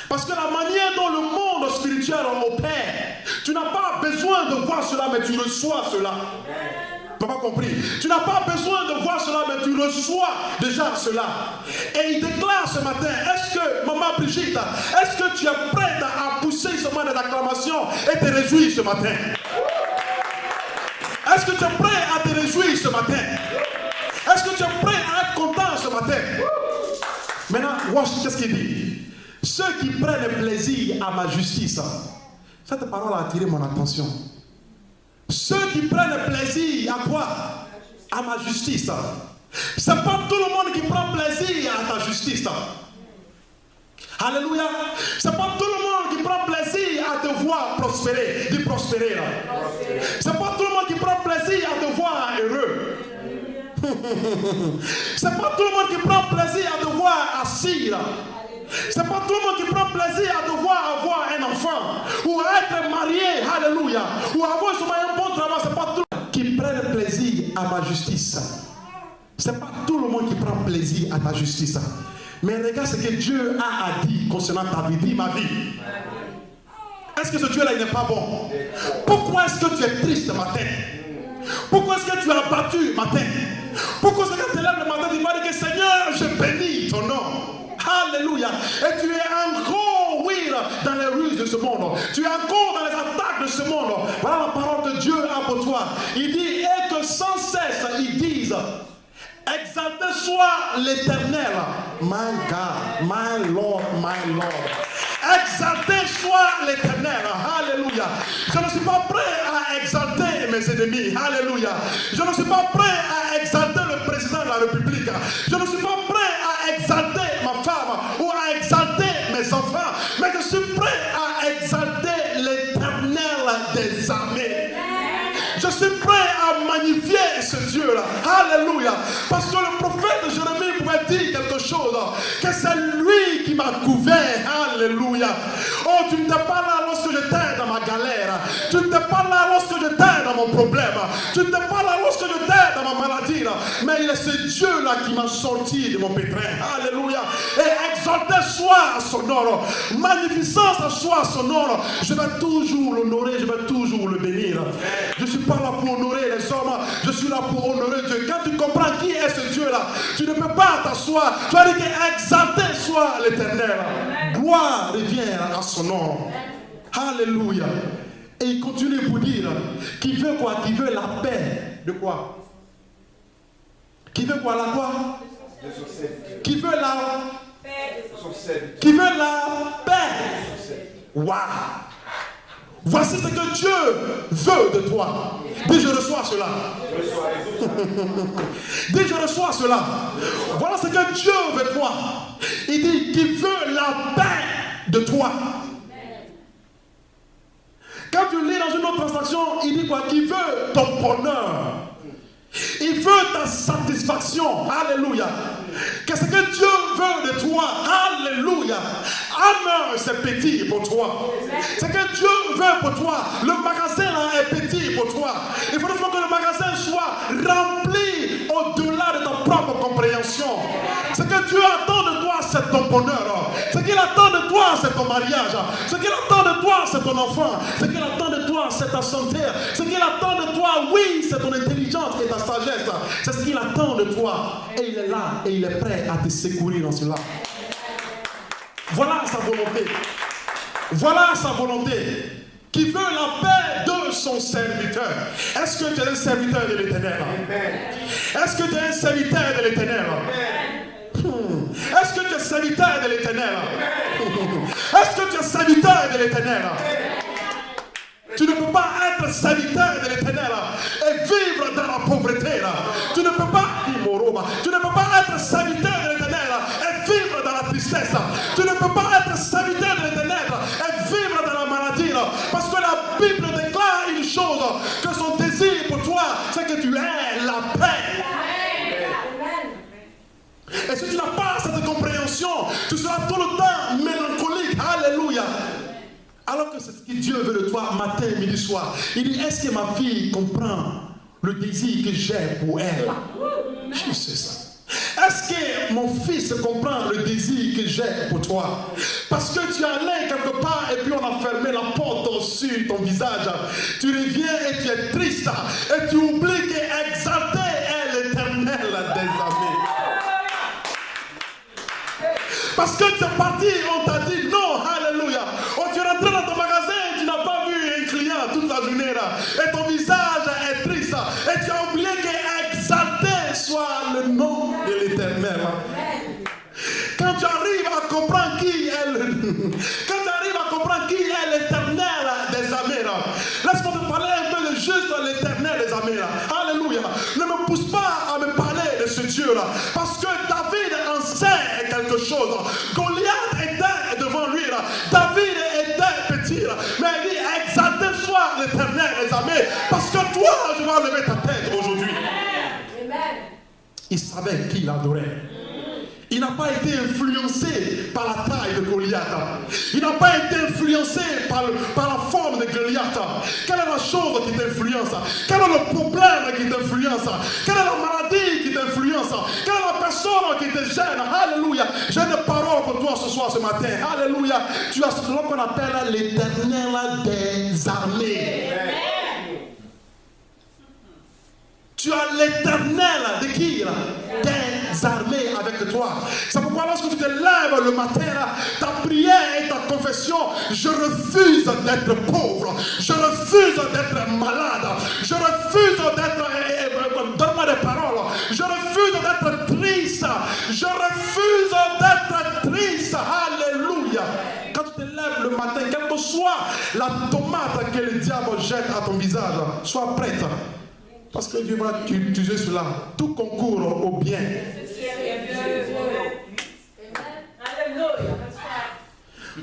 Parce que la manière dont le monde spirituel opère, tu n'as pas besoin de voir cela, mais tu reçois cela. Tu n'as pas compris. Tu n'as pas besoin de voir cela, mais tu reçois déjà cela. Et il déclare ce matin, est-ce que, maman Brigitte, est-ce que tu es prête à pousser ce moment d'acclamation et te réjouir ce matin? Est-ce que tu es prêt à te réjouir ce matin? Est-ce que tu es prêt à être content ce matin? Maintenant, watch, qu'est-ce qu'il dit? Ceux qui prennent plaisir à ma justice. Cette parole a attiré mon attention. Ceux qui prennent plaisir à quoi? À ma justice. Ce n'est pas tout le monde qui prend plaisir à ta justice. Alléluia. Ce n'est pas tout le monde qui prend plaisir à te voir prospérer, de prospérer. Ce n'est pas tout le monde qui prend plaisir à te voir heureux. Ce n'est pas tout le monde qui prend plaisir à te voir assis. C'est pas tout le monde qui prend plaisir à devoir avoir un enfant ou à être marié, alléluia, ou avoir un bon travail. C'est pas tout le monde qui prend plaisir à ma justice. C'est pas tout le monde qui prend plaisir à ta justice. Mais regarde ce que Dieu a dit concernant ta vie. Dis ma vie. Est-ce que ce Dieu-là n'est pas bon? Pourquoi est-ce que tu es triste ce matin? Pourquoi est-ce que tu es abattu matin? Pourquoi est-ce que tu te lèves le matin et tu vas dire que Seigneur, je bénis ton nom? Alléluia. Et tu es encore, oui, dans les ruses de ce monde. Tu es encore dans les attaques de ce monde. Voilà la parole que Dieu a pour toi. Il dit, et que sans cesse, ils disent, exalté soit l'Éternel. My God, my Lord, my Lord. Exalté soit l'Éternel. Alléluia. Je ne suis pas prêt à exalter mes ennemis. Alléluia. Je ne suis pas prêt à exalter le président de la République. Je ne suis pas prêt à exalter ma femme ou à exalter mes enfants. Mais je suis prêt à exalter l'Éternel des armées. Je suis prêt à magnifier ce Dieu-là. Alléluia. Parce que le prophète Jérémie pouvait dire quelque chose. Que c'est lui qui m'a couvert. Alléluia. Oh, tu n'étais pas là lorsque j'étais dans ma galère. Tu n'étais pas là lorsque j'étais dans mon problème. Tu n'étais pas là lorsque j'étais dans ma maladie. Mais il est ce Dieu-là qui m'a sorti de mon pétrin. Alléluia. Et exalté soit son nom. Magnificence soit son nom. Je vais toujours l'honorer. Je vais toujours le bénir. Je ne suis pas là pour honorer les hommes. Je suis là pour honorer Dieu. Quand tu comprends qui est ce Dieu-là, tu ne peux pas t'asseoir. Tu vas dire qu'exalté soit l'Éternel. Gloire revient à son nom. Alléluia. Et il continue pour dire qu'il veut quoi? Qu'il veut la paix. De quoi? Qui veut quoi? La quoi? Qui veut la paix? Qui veut la paix? Waouh! Voici ce que Dieu veut de toi. Dis je reçois cela. Dis je reçois cela. Voilà ce que Dieu veut de toi. Il dit qu'il veut la paix de toi. Quand tu lis dans une autre translation, il dit quoi? Qu'il veut ton bonheur. Il veut ta satisfaction. Alléluia. Qu'est-ce que Dieu veut de toi? Alléluia. Amen, c'est petit pour toi. Ce que Dieu veut pour toi, le magasin là est petit pour toi. Il faut que le magasin soit rempli au-delà de ta propre compréhension. Ce que Dieu attend de toi, c'est ton bonheur. Ce qu'il attend de toi, c'est ton mariage. Ce qu'il attend de toi, c'est ton enfant. Ce qu'il attend de toi, c'est ta santé. Ce qu'il attend de toi, oui, c'est ton intelligence et ta sagesse. C'est ce qu'il attend de toi. Et il est là et il est prêt à te secourir dans cela. Voilà sa volonté. Voilà sa volonté. Qui veut la paix de son serviteur. Est-ce que tu es un serviteur de l'Éternel? Est-ce que tu es un serviteur de l'Éternel? Est-ce que tu es serviteur de l'Éternel? Est-ce que tu es serviteur de l'Éternel? Tu ne peux pas être serviteur de l'Éternel et vivre dans la pauvreté. Tu ne peux pas, tu ne peux pas être serviteur de l'Éternel et vivre dans la tristesse. Tu ne peux pas être serviteur de l'Éternel et vivre dans la maladie. Parce que la Bible déclare une chose, que son désir pour toi, c'est que tu Tu seras tout le temps mélancolique. Alléluia. Alors que c'est ce que Dieu veut de toi matin, midi, soir. Il dit, est-ce que ma fille comprend le désir que j'ai pour elle? Je sais ça. Est-ce que mon fils comprend le désir que j'ai pour toi? Parce que tu es allé quelque part et puis on a fermé la porte sur ton visage. Tu reviens et tu es triste. Et tu oublies qu'exalté est l'Éternel des armées. Parce que tu es parti, on t'a dit non, alléluia. Oh, tu es rentré dans ton magasin et tu n'as pas vu un client toute la journée là. Et ton visage est triste. Et tu as oublié qu'exalté soit le nom de l'Éternel. Quand tu arrives à comprendre qui est l'Éternel des armées, laisse-moi te parler un peu de juste l'Éternel des armées. Alléluia. Ne me pousse pas à me parler de ce Dieu-là. Parce que David enseigne quelque chose. Goliath était devant lui. David était petit. Mais il dit, exalté soit l'Éternel des armées. Parce que toi, je vais lever ta tête aujourd'hui. Il savait qui il adorait. Il n'a pas été influencé par la taille de Goliath. Il n'a pas été influencé par la forme de Goliath. Quelle est la chose qui t'influence? Quel est le problème qui t'influence? Quelle est la maladie qui t'influence? Quelle est la personne qui te gêne? Alléluia. J'ai une parole pour toi ce soir, ce matin. Alléluia. Tu as ce qu'on appelle l'Éternel des armées. Tu as l'Éternel de qui? Des armées avec toi. C'est pourquoi lorsque tu te lèves le matin, ta prière et ta confession, je refuse d'être pauvre, je refuse d'être malade, je refuse d'être, donne-moi des paroles, je refuse d'être triste, je refuse d'être triste. Alléluia. Quand tu te lèves le matin, quelle que soit la tomate que le diable jette à ton visage, sois prête. Parce que Dieu va utiliser cela. Tout concourt au bien.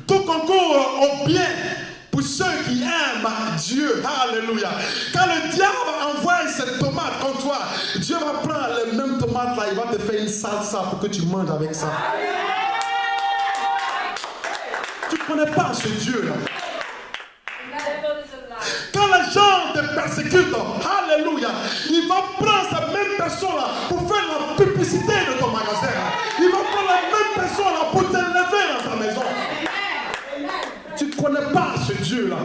Tout concourt au bien pour ceux qui aiment Dieu. Alléluia. Quand le diable envoie cette tomate contre toi, Dieu va prendre les mêmes tomates là, il va te faire une salsa pour que tu manges avec ça. Tu ne connais pas ce Dieu là. Quand les gens te persécutent, alléluia, il va prendre cette même personne-là pour faire la publicité de ton magasin. Il va prendre la même personne-là pour te lever dans ta maison. Tu ne connais pas ce Dieu-là.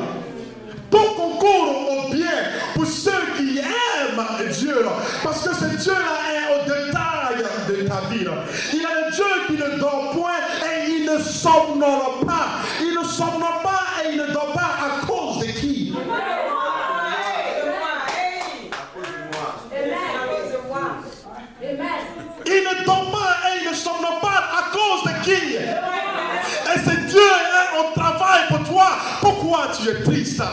Tout concourt au bien pour ceux qui aiment Dieu. Parce que ce Dieu-là est au détail de ta vie. Il est le Dieu qui ne dort point et il ne somnole pas. Il ne somnole pas et il ne dort pas à cause de qui? Il ne dort pas et il ne somnole pas à cause de qui? Et c'est Dieu est au travail pour toi. Pourquoi tu es triste?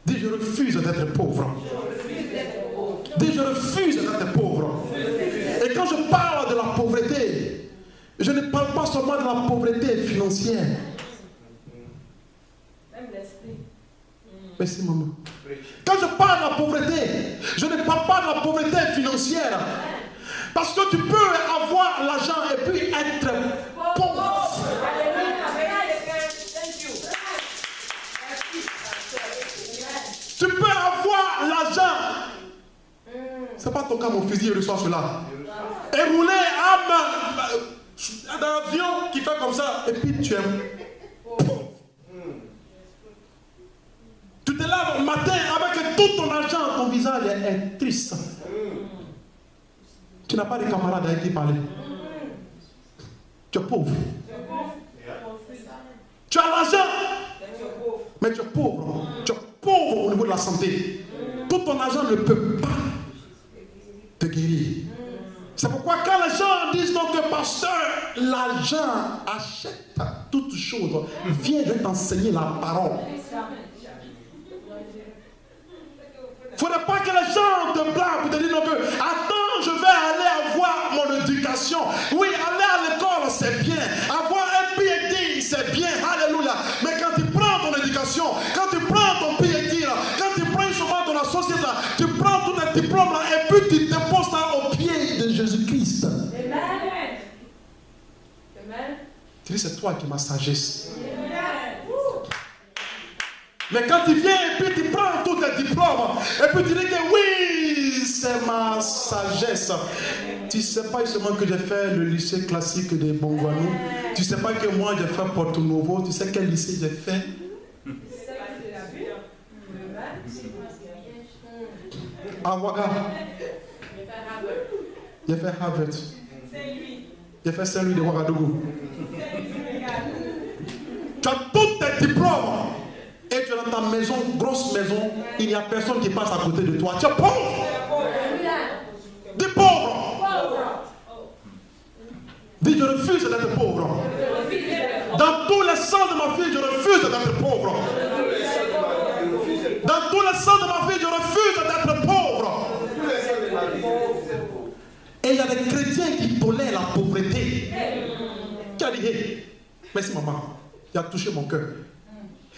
Dis, je refuse d'être pauvre. Dis, je refuse d'être pauvre. Et quand je parle de la pauvreté, je ne parle pas seulement de la pauvreté financière. Merci maman. Quand je parle de la pauvreté, je ne parle pas de la pauvreté financière. Parce que tu peux avoir l'argent et puis être pauvre. Tu peux avoir l'argent. C'est pas ton cas, mon fusil, il reçoit cela. Et rouler dans un avion qui fait comme ça, et puis tu es pauvre. Tu te lèves au matin avec tout ton argent, ton visage est triste. Tu n'as pas de camarades avec qui parler. Tu es pauvre. Tu as l'argent, mais tu es pauvre. Tu es pauvre au niveau de la santé. Tout ton argent ne peut pas te guérir. C'est pourquoi quand les gens disent donc que pasteur, l'argent achète toutes choses, viens, je vais t'enseigner la parole. Il ne faudrait pas que les gens te blâment pour te dire non que attends, je vais aller avoir mon éducation. Oui, aller à l'école, c'est bien. Avoir un PhD, c'est bien. Alléluia. Mais quand tu prends ton éducation, quand tu prends ton PhD, quand tu prends souvent dans la société, tu prends tous tes diplômes et puis tu te poses ça au pied de Jésus-Christ. Tu dis, c'est toi qui es ma sagesse. Mais quand tu viens et puis tu prends tous tes diplômes, et puis tu dis que oui, c'est ma sagesse. Tu ne sais pas seulement que j'ai fait le lycée classique de Bongwanou. Tu ne sais pas que moi j'ai fait Porto Novo. Tu sais quel lycée j'ai fait? À Ouaga. J'ai fait Harvard. J'ai fait Saint-Louis de Ouagadougou. Tu as tous tes diplômes. Et tu es dans ta maison, grosse maison, il n'y a personne qui passe à côté de toi. Tu es pauvre. Dis pauvre. Dis, je refuse d'être pauvre. Dans tous les sens de ma vie, je refuse d'être pauvre. Dans tous les sens de ma vie, je refuse d'être pauvre. Et il y a des chrétiens qui tolèrent la pauvreté. Tu as dit, hey, merci maman, tu as touché mon cœur.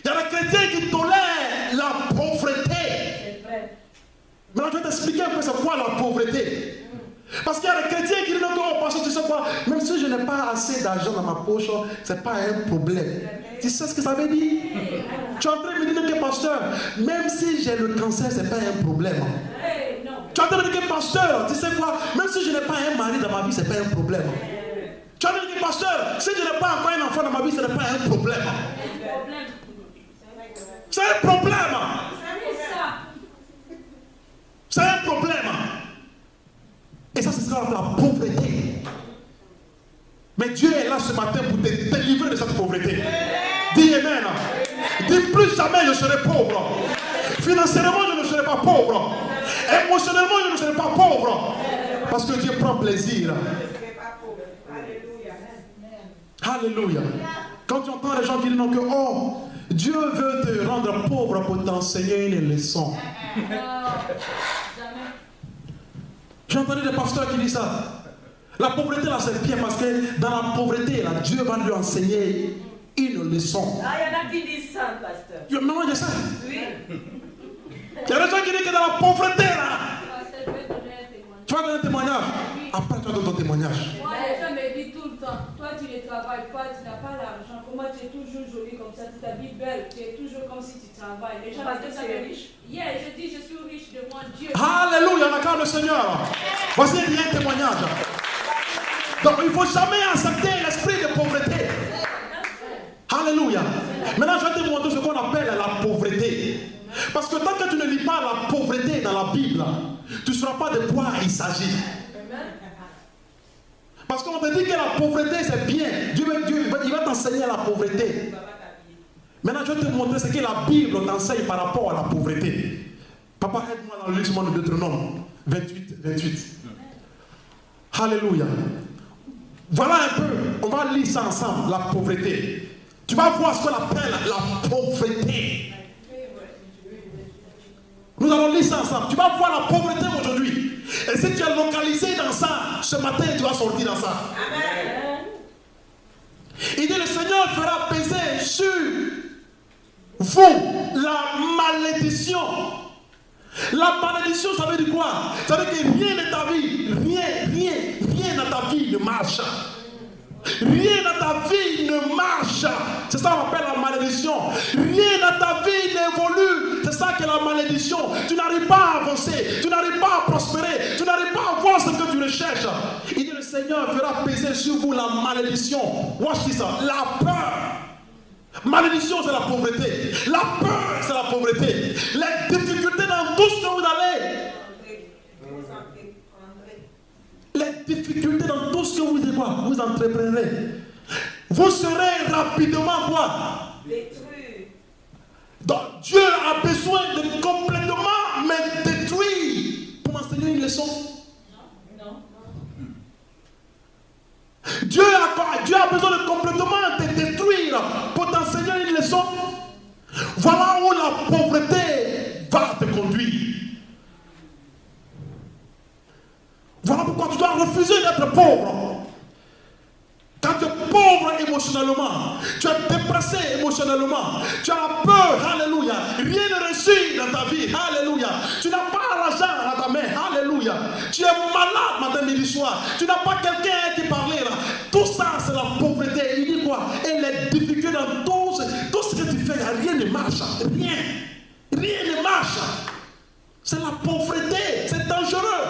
Il y a des chrétiens qui tolèrent la pauvreté. Maintenant, je vais t'expliquer un peu c'est quoi la pauvreté. Parce qu'il y a des chrétiens qui disent non, parce que tu sais quoi, même si je n'ai pas assez d'argent dans ma poche, ce n'est pas un problème. Tu sais ce que ça veut dire? Tu es en train de me dire que pasteur, même si j'ai le cancer, ce n'est pas un problème. Tu es en train de me dire que pasteur, tu sais quoi, même si je n'ai pas un mari dans ma vie, ce n'est pas un problème. Tu es en train de me dire pasteur, si je n'ai pas encore un enfant dans ma vie, ce n'est pas un problème. C'est un problème. C'est un problème. Et ça, ce sera la pauvreté. Mais Dieu est là ce matin pour te délivrer de cette pauvreté. Dis Amen. Dis plus jamais je serai pauvre. Financièrement, je ne serai pas pauvre. Émotionnellement, je ne serai pas pauvre. Parce que Dieu prend plaisir. Alléluia. Quand tu entends les gens qui disent non, que oh, Dieu veut te rendre pauvre pour t'enseigner une leçon. J'ai entendu des pasteurs qui disent ça. La pauvreté là c'est bien parce que dans la pauvreté là, Dieu va lui enseigner une leçon. Ah, il y en a qui disent ça, pasteur. Maintenant, je sais. Oui. Il y a des gens qui disent que dans la pauvreté là, tu vas donner un témoignage. Après, tu vas donner ton témoignage. Moi, les gens me disent tout le temps, toi tu ne travailles pas, tu n'as pas l'argent. Comment tu es toujours jolie comme ça, tu t'habilles belle, tu es toujours comme si tu travailles. Les gens Parce me disent que ça. tu es riche. Yeah, je dis, je suis riche devant Dieu. Alléluia, on acclame le Seigneur. Voici un témoignage. Donc, il ne faut jamais accepter l'esprit de pauvreté. Alléluia. Maintenant, je vais te montrer ce qu'on appelle la pauvreté. Parce que tant que tu ne lis pas la pauvreté dans la Bible, tu ne sauras pas de quoi il s'agit. Parce qu'on te dit que la pauvreté c'est bien. Dieu il va t'enseigner la pauvreté. Maintenant, je vais te montrer ce que la Bible t'enseigne par rapport à la pauvreté. Papa, aide-moi dans le livre de Deutéronome 28. Alléluia. Voilà un peu, on va lire ça ensemble, la pauvreté. Tu vas voir ce qu'on appelle la pauvreté. Nous allons lire ça ensemble. Tu vas voir la pauvreté aujourd'hui. Et si tu es localisé dans ça, ce matin, tu vas sortir dans ça. Amen. Il dit, le Seigneur fera peser sur vous la malédiction. La malédiction, ça veut dire quoi? Ça veut dire que rien dans ta vie, rien dans ta vie ne marche. Rien dans ta vie ne marche. C'est ça qu'on appelle la malédiction. Rien dans ta vie n'évolue. C'est ça que la malédiction. Tu n'arrives pas à avancer. Tu n'arrives pas à prospérer. Tu n'arrives pas à voir ce que tu recherches. Il dit, le Seigneur fera peser sur vous la malédiction. Watch this, la peur. Malédiction, c'est la pauvreté. La peur, c'est la pauvreté. Les difficultés dans tout ce que vous allez. Les difficultés dans tout ce que vous entreprendrez. Vous serez rapidement quoi? Détruit. Donc Dieu a besoin de complètement me détruire pour m'enseigner une leçon. Non. Dieu a besoin de complètement te détruire pour t'enseigner une leçon. Voilà où la pauvreté va te conduire. Voilà pourquoi tu dois refuser d'être pauvre. Quand tu es pauvre émotionnellement, tu es dépressé émotionnellement, tu as peur, alléluia, rien ne réussit dans ta vie, alléluia, tu n'as pas l'argent dans ta main, alléluia, tu es malade matin, midi, soir, tu n'as pas quelqu'un qui parle là, tout ça c'est la pauvreté. Il dit quoi? rien. Rien ne marche. C'est la pauvreté. C'est dangereux.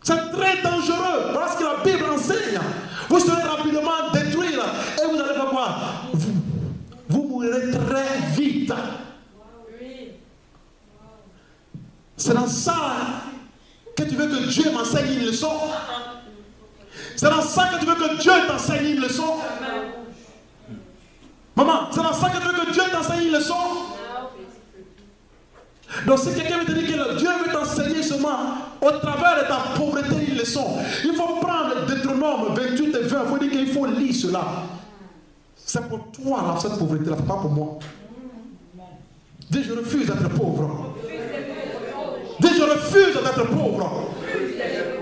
C'est très dangereux. Voilà ce que la Bible enseigne. Vous serez rapidement détruits et vous allez faire quoi? Vous mourrez très vite. C'est dans ça que tu veux que Dieu m'enseigne une leçon. C'est dans ça que tu veux que Dieu t'enseigne une leçon. Maman, c'est dans ça que tu veux que Dieu t'enseigne une leçon. Donc si quelqu'un veut te dire que Dieu veut t'enseigner seulement au travers de ta pauvreté une leçon, il faut prendre Deutéronome 28 et 20. Il faut dire qu'il faut lire cela. C'est pour toi là, cette pauvreté là, c'est pas pour moi. Dis je refuse d'être pauvre. Dis je refuse d'être pauvre.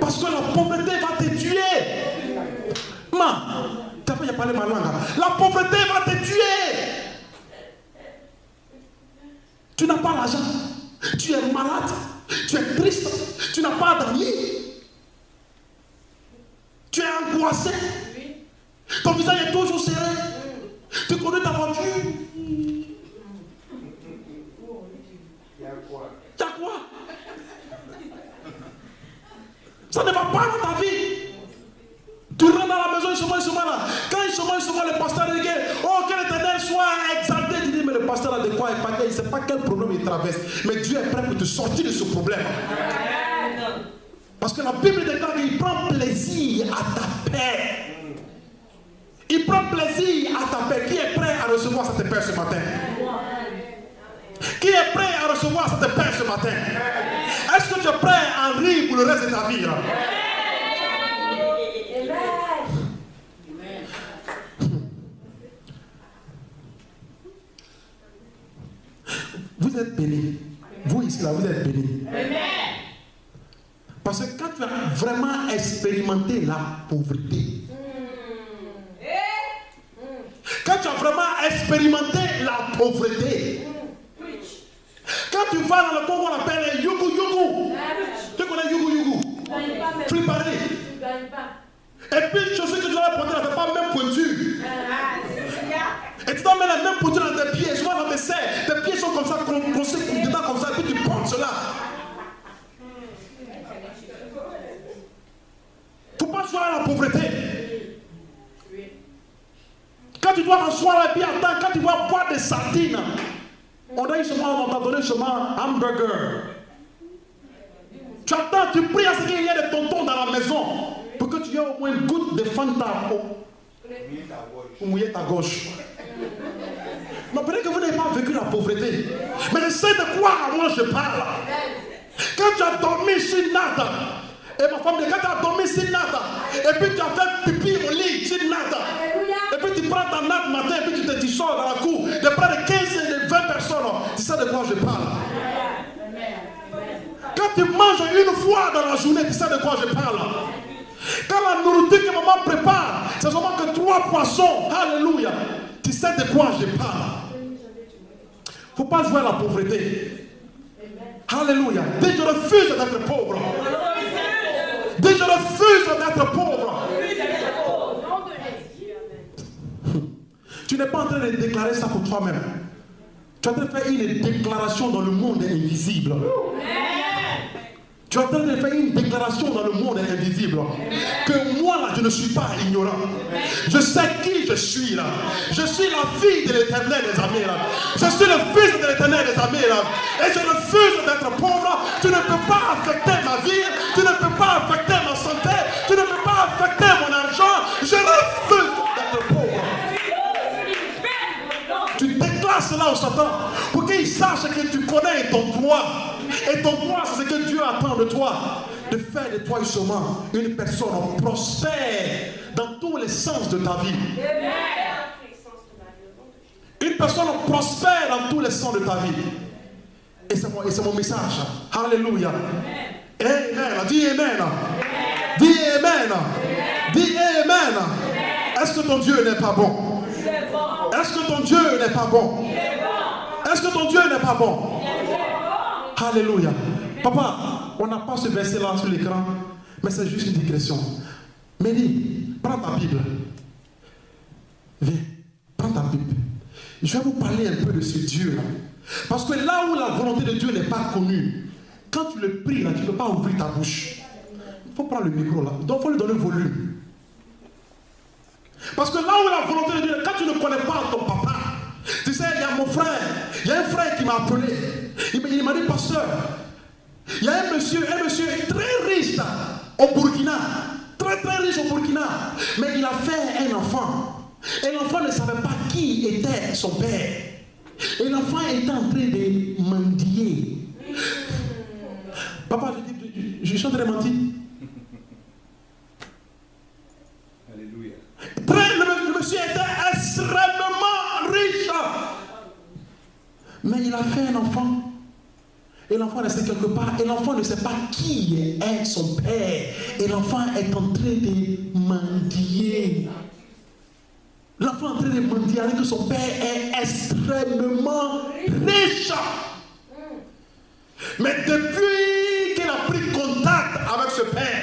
Parce que la pauvreté va te tuer. Maman, tu as fait parler ma langue. La pauvreté va te tuer. Tu n'as pas l'argent. Tu es malade. Tu es triste. Tu n'as pas d'amis. Tu es angoissé. Ton visage est toujours serré. Tu connais ta voiture. Il y a quoi? Ça ne va pas dans ta vie. Tu rentres dans la maison, il se là. Quand il se le pasteur dit oh, que l'Éternel soit exalté. Tu dis, mais le pasteur a de quoi il ne sait pas quel problème il traverse. Mais Dieu est prêt pour te sortir de ce problème. Parce que la Bible déclare qu'il prend plaisir à ta paix. Il prend plaisir à ta paix. Qui est prêt à recevoir cette paix ce matin? Qui est prêt à recevoir cette paix ce matin? Est-ce que tu es prêt à rire pour le reste de ta vie? Vous êtes bénis. Vous ici là, vous êtes bénis. Parce que quand tu as vraiment expérimenté la pauvreté, quand tu as vraiment expérimenté la pauvreté, quand tu vas dans le Congo, on appelle Yugu Yugu. Tu connais Yugu Yugu? Fliparé. Et puis, je sais que tu dois porter, elle ne fait pas même pointure. Et tu dois mettre la même pointure dans tes pieds. Souvent dans tes serres, tes pieds sont comme ça, conçus dedans comme ça, et puis tu portes cela. Il ne faut pas jouer à la pauvreté. Quand tu dois t'asseoir et puis attends, quand tu vas boire des sardines, on t'a donné seulement hamburger. Tu attends, tu pries à ce qu'il y ait des tontons dans la maison pour que tu aies au moins une goutte de Fanta pour mouiller ta gauche. Mais peut-être que vous n'avez pas vécu la pauvreté. Mais je sais de quoi moi je parle. Quand tu as dormi sur nada, et ma femme dit quand tu as dormi sur nada, et puis tu as fait pipi au lit sur nada, et puis tu prends ta natte matin, et puis tu sors dans la cour de près de 15 et de 20 personnes, tu sais de quoi je parle. Quand tu manges une fois dans la journée, tu sais de quoi je parle. Quand la nourriture que maman prépare, c'est seulement que 3 poissons, alléluia, tu sais de quoi je parle. Il ne faut pas jouer à la pauvreté. Alléluia. Dis je refuse d'être pauvre. Dis je refuse d'être pauvre. Tu n'es pas en train de déclarer ça pour toi-même. Tu es en train de faire une déclaration dans le monde invisible. Tu es en train de faire une déclaration dans le monde invisible. Que moi là, je ne suis pas ignorant. Je sais qui je suis là. Je suis la fille de l'Éternel des amis là. Je suis le fils de l'Éternel des amis là. Et je refuse d'être pauvre. Tu ne peux pas affecter ma vie. Tu ne peux pas affecter ma santé. Tu ne peux pas affecter mon argent. Je refuse d'être pauvre. Tu déclares cela au Satan pour qu'il sache que tu connais ton droit. Et ton droit, c'est ce que Dieu attend de toi. De faire de toi seulement une personne prospère dans tous les sens de ta vie. Une personne prospère dans tous les sens de ta vie. Et c'est mon message. Alléluia. Amen. Dis Amen. Dis Amen. Dis Amen. Est-ce que ton Dieu n'est pas bon? Est-ce que ton Dieu n'est pas bon? Est-ce que ton Dieu n'est pas bon? Alléluia. Papa, on n'a pas ce verset là sur l'écran, mais c'est juste une digression. Mais dis, prends ta Bible. Viens, prends ta Bible. Je vais vous parler un peu de ce Dieu-là. Parce que là où la volonté de Dieu n'est pas connue, quand tu le pries, là, tu ne peux pas ouvrir ta bouche. Il faut prendre le micro là. Donc il faut lui donner volume. Parce que là où la volonté de Dieu, quand tu ne connais pas ton papa, tu sais, il y a mon frère, il y a un frère qui m'a appelé. Il m'a dit, pasteur, il y a un monsieur très riche là, au Burkina. Très très riche au Burkina. Mais il a fait un enfant. Et l'enfant ne savait pas qui était son père. Et l'enfant était en train de mendier. Papa, je suis en train de mentir. Alléluia. Le monsieur était extrêmement riche. Mais il a fait un enfant. Et l'enfant restait quelque part. Et l'enfant ne sait pas qui est son père. Et l'enfant est en train de mendier. L'enfant est en train de mendier alors que son père est extrêmement riche. Mais depuis qu'il a pris contact avec ce père,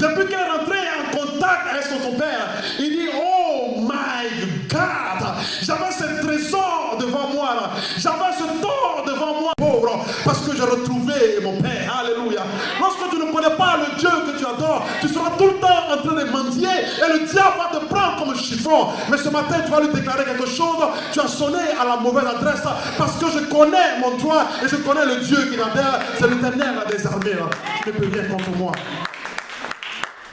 depuis qu'il est rentré en contact avec son père, il dit, oh my God, j'avais ce trésor devant moi là, j'avais ce tort devant moi, pauvre, parce que j'ai retrouvé mon père. Alléluia. Lorsque tu ne connais pas le Dieu que tu adores, tu seras tout le temps en train de mendier et le diable va te prendre comme chiffon. Mais ce matin, tu vas lui déclarer quelque chose. Tu as sonné à la mauvaise adresse parce que je connais mon droit et je connais le Dieu qui m'adore. C'est l'Éternel des armées. Tu ne peux rien contre moi.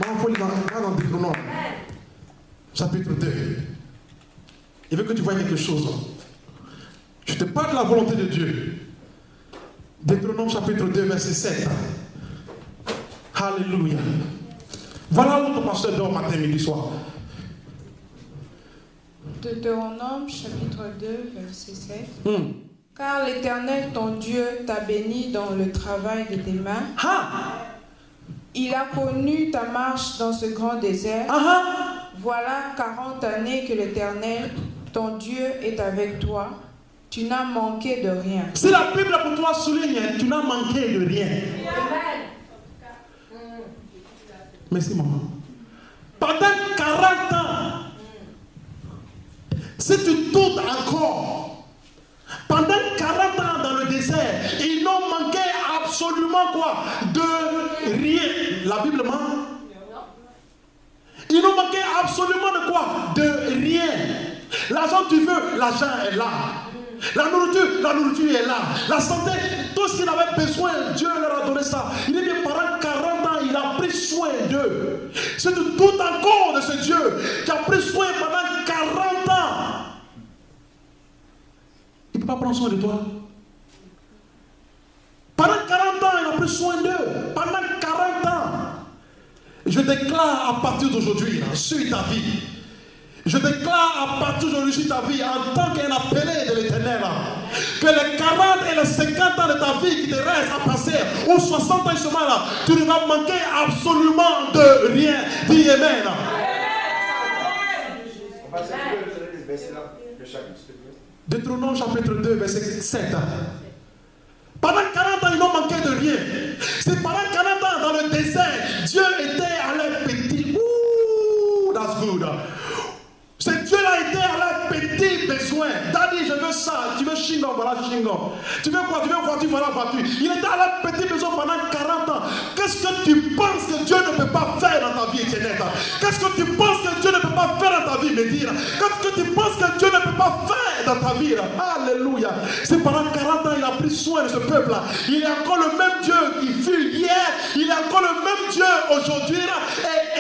Il faut lire dans Deutéronome, chapitre 2. Il veut que tu vois quelque chose. Je te parle de la volonté de Dieu. Deutéronome chapitre 2, verset 7. Alléluia. Voilà où ton pasteur dort matin, midi, soir. Deutéronome chapitre 2, verset 7. Car l'Éternel, ton Dieu, t'a béni dans le travail de tes mains. Il a connu ta marche dans ce grand désert. Voilà 40 années que l'Éternel, ton Dieu, est avec toi. Tu n'as manqué de rien. Si la Bible pour toi souligne, tu n'as manqué de rien. Merci maman. Pendant 40 ans, si tu doutes encore, pendant 40 ans dans le désert, ils n'ont manqué absolument quoi? De rien. La Bible ment. Ils n'ont manqué absolument de quoi? De rien. L'argent tu veux, l'argent est là. La nourriture est là. La santé, tout ce qu'ils avaient besoin, Dieu leur a donné ça. Il dit que pendant 40 ans, il a pris soin d'eux. Si tu doutes encore de ce Dieu qui a pris soin pendant 40 ans, il ne peut pas prendre soin de toi. Pendant 40 ans, il a pris soin d'eux. Pendant 40 ans. Je déclare à partir d'aujourd'hui, sur ta vie, je déclare à partir d'aujourd'hui sur ta vie, en tant qu'un appelé de l'Éternel, que les 40 et les 50 ans de ta vie qui te restent à passer, ou 60 ans seulement là, tu ne vas manquer absolument de rien. Dis Amen. On va le verset là, le chapitre, s'il te plaît. Deutéronome chapitre 2, verset 7. Pendant 40 ans, ils n'ont manqué de rien. C'est pendant 40 ans dans le désert, Dieu était à leur petit. Ouh, that's good. Ce Dieu-là était à leur petit besoin. Daddy, je veux ça. Tu veux Shingon, voilà Shingon. Tu veux quoi? Tu veux voiture, voilà voiture. Il était à leur petit besoin pendant 40 ans. Qu'est-ce que tu penses que Dieu ne peut pas faire dans ta vie, Étienne? Qu'est-ce que tu penses que Dieu ne peut pas faire dans ta vie, Médire? Qu'est-ce que tu penses que Dieu ne peut pas faire dans ta vie? Alléluia. C'est pendant 40 ans il a pris soin de ce peuple-là. Il est encore le même Dieu qui fut hier. Il est encore le même Dieu aujourd'hui.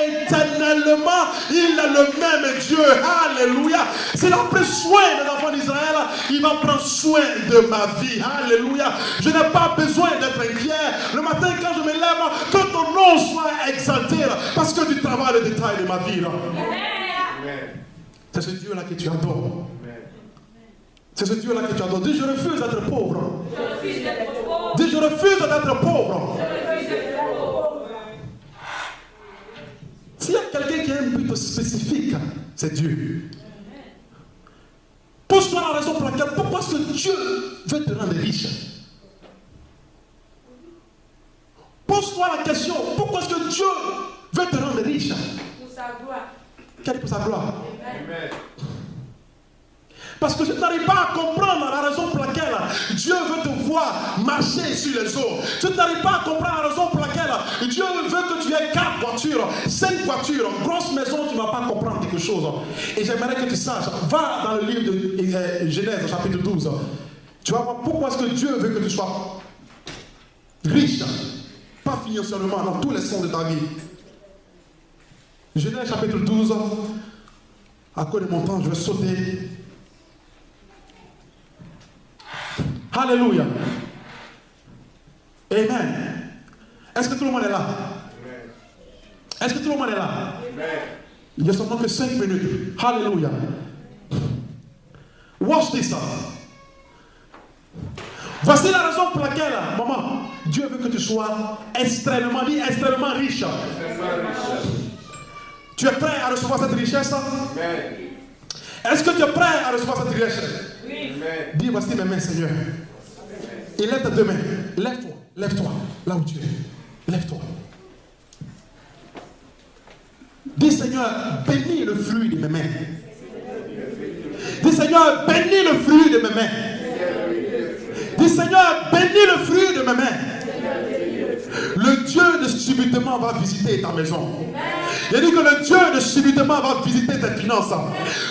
Et éternellement, il est le même Dieu. Alléluia. S'il a pris soin des enfants d'Israël, il va prendre soin de ma vie. Alléluia. Je n'ai pas besoin d'être inquiet. Le matin quand je me lève, que ton nom soit exalté. Parce que tu travailles le détail de ma vie. C'est ce Dieu-là que tu adores. C'est ce Dieu-là que tu adores. Dis, je refuse d'être pauvre. Dis, je refuse d'être pauvre. S'il y a quelqu'un qui a un but spécifique, c'est Dieu. Pose-toi la raison pour laquelle, pourquoi est-ce que Dieu veut te rendre riche? Pose-toi la question, pourquoi est-ce que Dieu veut te rendre riche? Pour sa gloire. Quelle est pour sa gloire? Amen. Parce que tu n'arrives pas à comprendre la raison pour laquelle Dieu veut te voir marcher sur les eaux. Tu n'arrives pas à comprendre la raison pour laquelle Dieu veut que tu aies 4 voitures, 5 voitures, grosse maison, tu ne vas pas comprendre quelque chose. Et j'aimerais que tu saches, va dans le livre de Genèse, chapitre 12. Tu vas voir pourquoi est-ce que Dieu veut que tu sois riche, pas financièrement, dans tous les sens de ta vie. Genèse chapitre 12, à cause de mon temps, je vais sauter. Alléluia. Amen. Est-ce que tout le monde est là? Est-ce que tout le monde est là? Il n'y a seulement que 5 minutes. Alléluia. Watch this. Voici la raison pour laquelle, maman, Dieu veut que tu sois extrêmement riche. Tu es prêt à recevoir cette richesse? Est-ce que tu es prêt à recevoir cette richesse? Oui. Dis, voici mes mains, Seigneur. Et lève tes 2 mains. Lève-toi, lève-toi, là où tu es. Lève-toi. Dis, Seigneur, bénis le flux de mes mains. Dis, Seigneur, bénis le flux de mes mains. Dis, Seigneur, bénis le fruit de mes mains. Le Dieu de subitement va visiter ta maison. Il dit que le Dieu de subitement va visiter tes finances.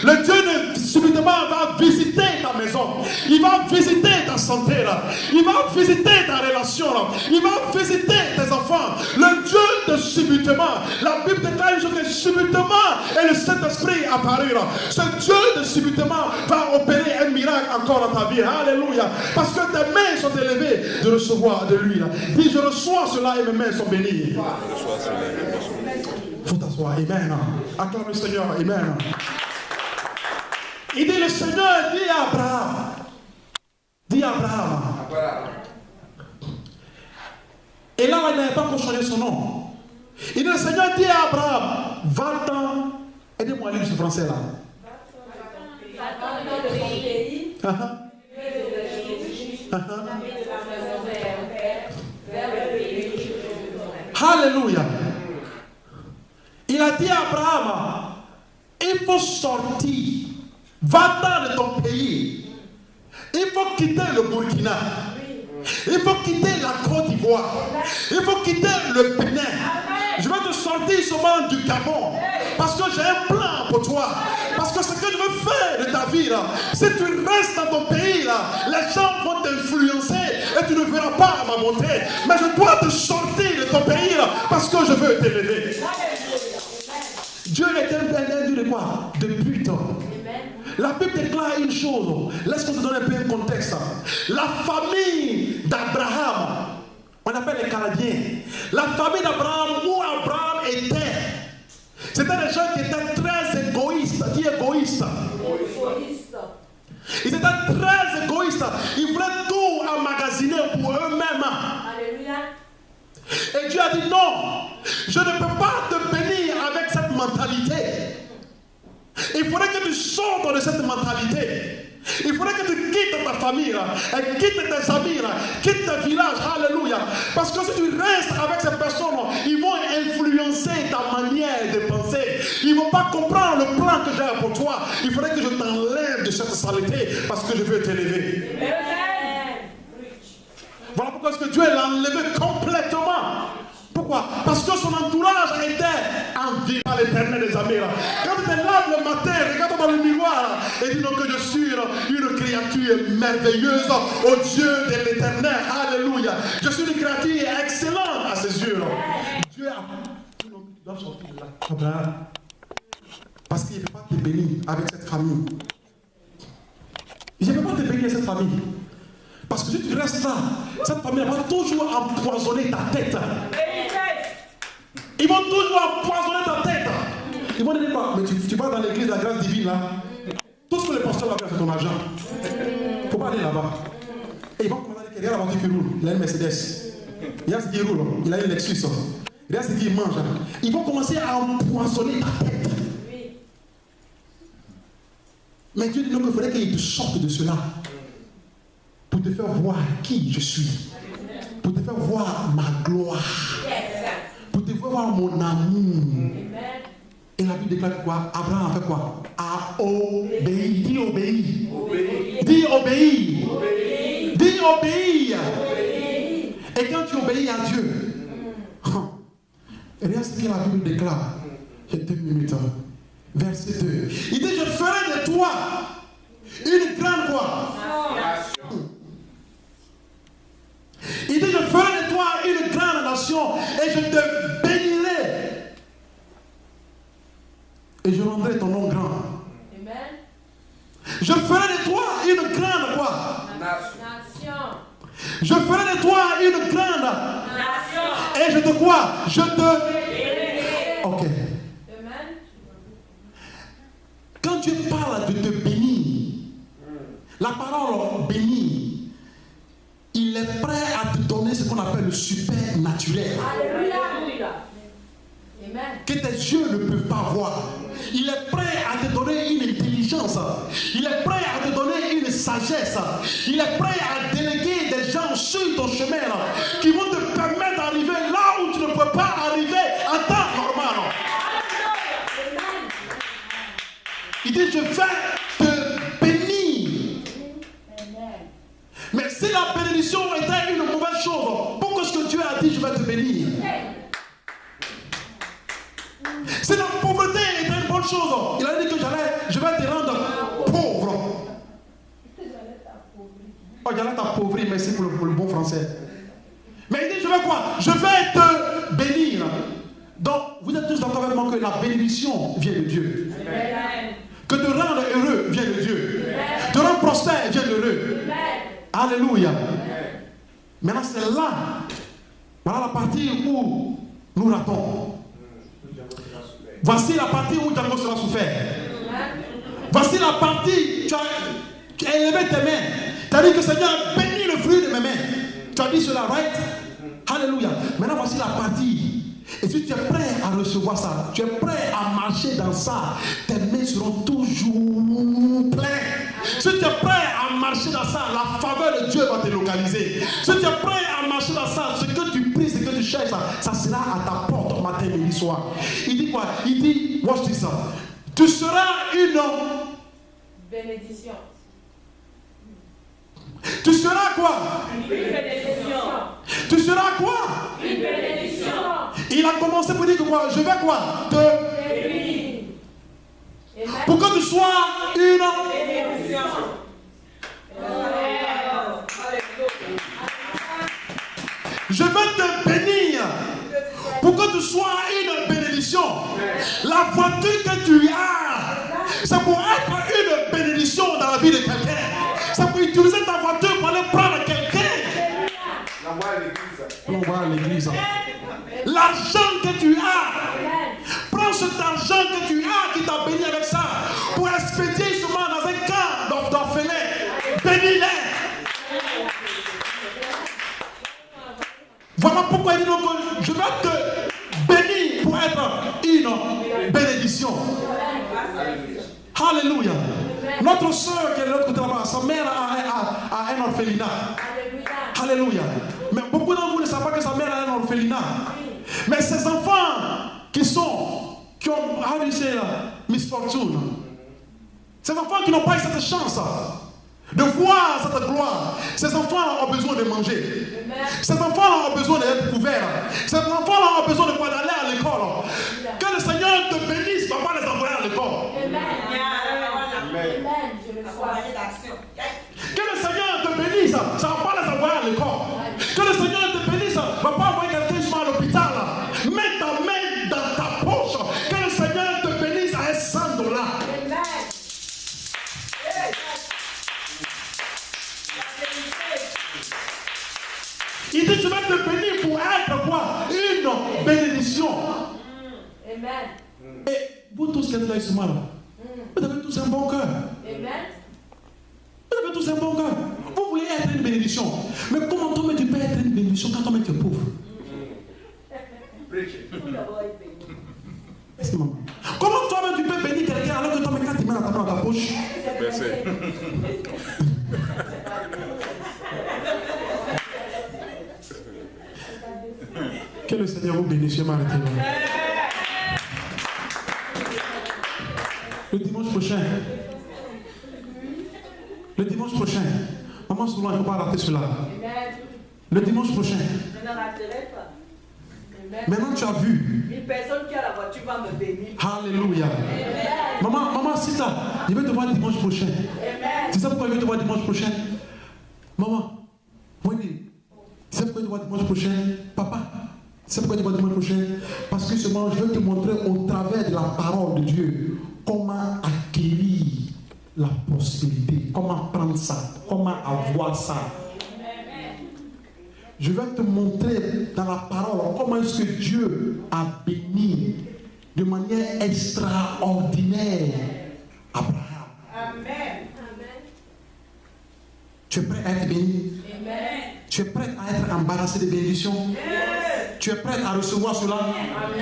Le Dieu de subitement va visiter ta maison. Il va visiter ta santé là. Il va visiter ta relation là. Il va visiter tes enfants. Le Dieu de subitement. La Bible déclare que subitement et le Saint-Esprit apparu là. Ce Dieu de subitement va opérer un miracle encore dans ta vie. Alléluia. Parce que tes mains sont élevées de recevoir de lui là. Dis, je reçois cela et mes mains sont bénies. Faut t'asseoir. Amen. Acclame le Seigneur. Amen. Il dit, le Seigneur dit à Abraham. Dis à Abraham. Et là, il n'avait pas pour changer son nom. Il dit, le Seigneur dit à Abraham, va-t'en. Aidez-moi à lire ce français là. Va-t'en de ton pays. Alléluia. Il a dit à Abraham, il faut sortir, va-t'en de ton pays. Il faut quitter le Burkina. Il faut quitter la Côte d'Ivoire. Il faut quitter le Bénin. Je vais te sortir seulement du Gabon. Parce que j'ai un plan pour toi. Parce que ce que je veux faire de ta vie là, si tu restes dans ton pays là, les gens vont t'influencer et tu ne verras pas ma bonté. Mais je dois te sortir de ton pays là, parce que je veux t'élever. Dieu est un Dieu de quoi? De but. La Bible déclare une chose. Laisse-moi te donner un peu un contexte. La famille d'Abraham, on appelle les Canadiens, la famille d'Abraham, où Abraham était, c'était des gens qui étaient très égoïstes. Dis égoïstes. Ils étaient très égoïstes. Ils voulaient tout emmagasiner pour eux-mêmes. Alléluia. Et Dieu a dit non, je ne peux pas te bénir avec cette mentalité. Il faudrait que tu sortes de cette mentalité. Il faudrait que tu quittes ta famille, là, et quittes tes amis, là, quittes tes villages. Alléluia. Parce que si tu restes avec ces personnes, ils vont influencer ta manière de penser. Ils ne vont pas comprendre le plan que j'ai pour toi. Il faudrait que je t'enlève de cette saleté parce que je veux t'élever. Voilà pourquoi est-ce que Dieu l'a enlevé complètement. Pourquoi? Parce que son entourage était envié par l'Éternel des armées. Quand tu te lèves le matin, regarde dans le miroir et dis donc que je suis une créature merveilleuse au Dieu de l'Éternel. Alléluia. Je suis une créature excellente à ses yeux. Dieu a dit non, tu dois sortir de là. Abraham. Parce qu'il ne peut pas te bénir avec cette famille. Il ne peut pas te bénir avec cette famille. Parce que si tu restes là, cette famille va toujours empoisonner ta tête. Ils vont toujours empoisonner ta tête. Ils vont dire quoi? Mais tu vas dans l'église de la grâce divine là. Tout ce que les pasteurs vont faire, c'est ton argent. Il ne faut pas aller là-bas. Et ils vont commencer à dire, regarde la voiture qui roule. Il a une Mercedes. Regarde ce qui roule. Il a une Lexus. Regarde ce qu'il mange. Ils vont commencer à empoisonner ta tête. Mais Dieu dit donc qu'il faudrait qu'il te sorte de cela. Pour te faire voir qui je suis. Pour te faire voir ma gloire. Pour te faire voir mon amour. Et la Bible déclare quoi? Abraham a fait quoi? A obéi. Dis obéi. Dis obéi. Dis obéi. Et quand tu obéis à Dieu, regarde ce que la Bible déclare. J'ai 2 minutes. Verset 2. Il dit, je ferai de toi une grande quoi? Il dit, je ferai de toi une grande nation et je te bénirai. Et je rendrai ton nom grand. Amen. Je ferai de toi une grande quoi? Nation. Je ferai de toi une grande Nation. et je te quoi? Je te... Ok. Amen. Quand Dieu parle de te bénir, la parole bénir, il est prêt à te donner ce qu'on appelle le supernaturel. Alléluia. Amen. Que tes yeux ne peuvent pas voir. Il est prêt à te donner une intelligence. Il est prêt à te donner une sagesse. Il est prêt à déléguer des gens sur ton chemin qui vont te permettre d'arriver là où tu ne peux pas arriver en temps normal. Il dit, je vais te bénir. Mais si la bénédiction était une mauvaise chose, pourquoi est-ce que Dieu a dit, je vais te bénir? Si la pauvreté était une bonne chose, il a dit que je vais te rendre pauvre. Oh, j'allais t'appauvrir, merci pour le bon français. Mais il dit, je vais quoi? Je vais te bénir. Donc, vous êtes tous d'accord avec moi que la bénédiction vient de Dieu. Amen. Que te rendre heureux vient de Dieu. Te rendre prospère vient de heureux. Alléluia. Maintenant, c'est là. Voilà la partie où nous ratons. Voici la partie où Django sera souffert. Voici la partie, tu as élevé tes mains. Tu as dit que Seigneur, bénis le fruit de mes mains. Tu as dit cela, right? Alléluia. Maintenant, voici la partie. Et si tu es prêt à recevoir ça, tu es prêt à marcher dans ça, tes mains seront toujours pleines. Si tu es prêt à marcher dans ça, la faveur de Dieu va te localiser. Si tu es prêt à marcher dans ça, ce que tu pries, ce que tu cherches, ça sera à ta porte matin, midi, soir. Il dit quoi? Il dit, watch this. Tu seras une Bénédiction. Tu seras quoi? Une bénédiction. Tu seras quoi? Une bénédiction. Il a commencé pour dire que quoi? Je vais quoi? Béni. Pour que tu sois une Bénédiction. Je vais te bénir pour que tu sois une bénédiction. La voiture que tu as, ça pour être une bénédiction dans la vie de quelqu'un. Ça pour utiliser ta voiture pour aller prendre quelqu'un. L'envoie à l'église. L'argent que tu as, prends cet argent que tu as qui t'a béni avec ça pour expédier justement dans un camp d'orphelins. Bénis-les. Voilà pourquoi il dit donc je vais te bénir pour être une bénédiction. Alléluia. Notre soeur qui est de l'autre côté là-bas, sa mère a un orphelinat. Alléluia. Mais beaucoup d'entre vous ne savent pas que sa mère a un orphelinat. Mais ces enfants qui ont, how do you say misfortune. Ces enfants qui n'ont pas eu cette chance de voir cette gloire. Ces enfants ont besoin de manger. Ces enfants ont besoin d'être couverts. Ces enfants ont besoin de quoi? D'aller à l'école. Que le Seigneur te bénisse, va pas les envoyer à l'école. Que le Seigneur te bénisse, ça ne va pas les envoyer à l'école. Que le Seigneur te bénisse, va pas envoyer quelqu'un à l'hôpital. Mets ta main dans ta poche. Que le Seigneur te bénisse à $100. Il dit, je vais te bénir pour être quoi? Une bénédiction. Amen. Et vous tous qui êtes là ce matin, vous avez tous un bon cœur. Amen. Vous avez tous un bon cœur. Vous voulez être une bénédiction. Mais comment toi tu peux être une bénédiction quand toi tu es pauvre? Comment toi tu peux bénir quelqu'un alors que toi quand tu mets la main dans ta poche? Que le Seigneur vous bénisse, Martin. Le dimanche prochain. Le dimanche prochain. Maman, souvent, il ne faut pas rater cela. Le dimanche prochain. Je ne raterai pas. Maintenant, tu as vu. Une personne qui a la voiture va me bénir. Alléluia. Maman, Sita, je vais te voir dimanche prochain. Tu sais pourquoi je vais te voir dimanche prochain? Maman, Wendy, tu sais pourquoi je vais te voir dimanche prochain? Papa, tu sais pourquoi je vais te voir dimanche prochain? Parce que seulement je vais te montrer au travers de la parole de Dieu comment acquérir la prospérité, comment prendre ça, comment avoir ça. Je vais te montrer dans la parole comment est-ce que Dieu a béni de manière extraordinaire Abraham. Amen. Tu es prêt à être béni? Amen. Tu es prêt à être embarrassé de bénédictions? Tu es prêt à recevoir cela?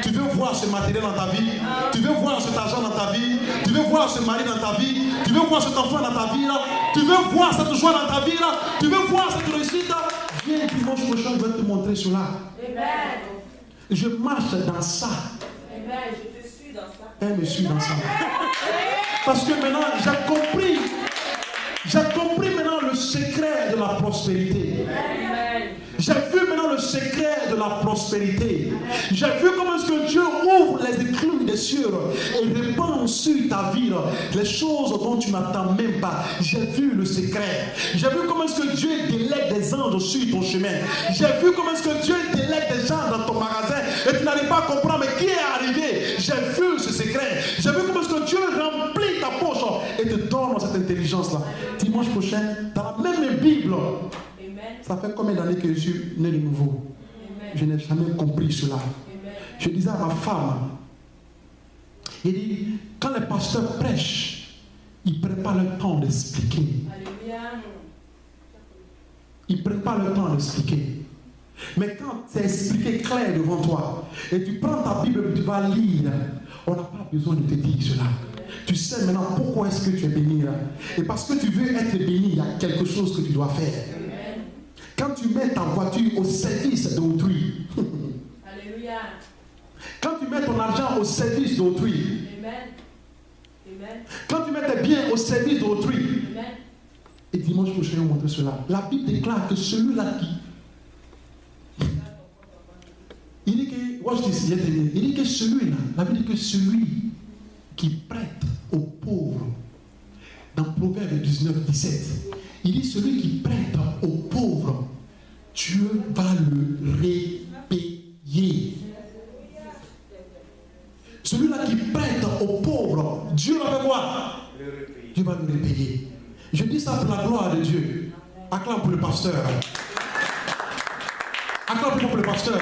Tu veux voir ce matériel dans ta vie? Tu veux voir cet argent dans ta vie? Tu veux voir ce mari dans ta vie? Tu veux voir cet enfant dans ta vie là? Tu veux voir cette joie dans ta vie là? Tu veux voir cette réussite là? Viens dimanche prochain, je vais te montrer cela. Amen. Je marche dans ça. Amen. Je te suis dans ça. Elle me suit dans ça. Parce que maintenant, j'ai compris maintenant le secret de la prospérité. J'ai vu maintenant le secret de la prospérité. J'ai vu comment est-ce que Dieu ouvre les écluses des cieux et répand sur ta vie les choses dont tu n'attends même pas. J'ai vu le secret. J'ai vu comment est-ce que Dieu délègue des anges sur ton chemin. J'ai vu comment est-ce que Dieu délègue des gens dans ton magasin et tu n'arrives pas à comprendre mais qui est arrivé. J'ai vu ce secret. J'ai vu comment est-ce que Dieu remplit ta poche et te donne cette intelligence-là. Dimanche prochain, dans la même Bible, ça fait combien d'années que je suis né de nouveau? Je n'ai jamais compris cela. Je disais à ma femme, il dit, quand les pasteurs prêchent, ils ne prennent pas le temps d'expliquer. Ils ne prennent pas le temps d'expliquer. Mais quand c'est expliqué clair devant toi, et tu prends ta Bible et tu vas lire, on n'a pas besoin de te dire cela. Tu sais maintenant pourquoi est-ce que tu es béni là. Et parce que tu veux être béni, il y a quelque chose que tu dois faire. Quand tu mets ta voiture au service d'autrui, Alléluia. Quand tu mets ton argent au service d'autrui, quand tu mets tes biens au service d'autrui, et dimanche prochain, je vais vous montrer cela. La Bible déclare que celui-là qui... Il dit que, watch this, il dit que celui-là, la Bible dit que celui qui prête aux pauvres, dans Proverbe 19, 17, il dit celui qui prête aux pauvres, Dieu va le repayer. Celui-là qui prête aux pauvres, Dieu va faire quoi? Dieu va le repayer. Je dis ça pour la gloire de Dieu. Acclame pour le pasteur. Acclame pour le pasteur.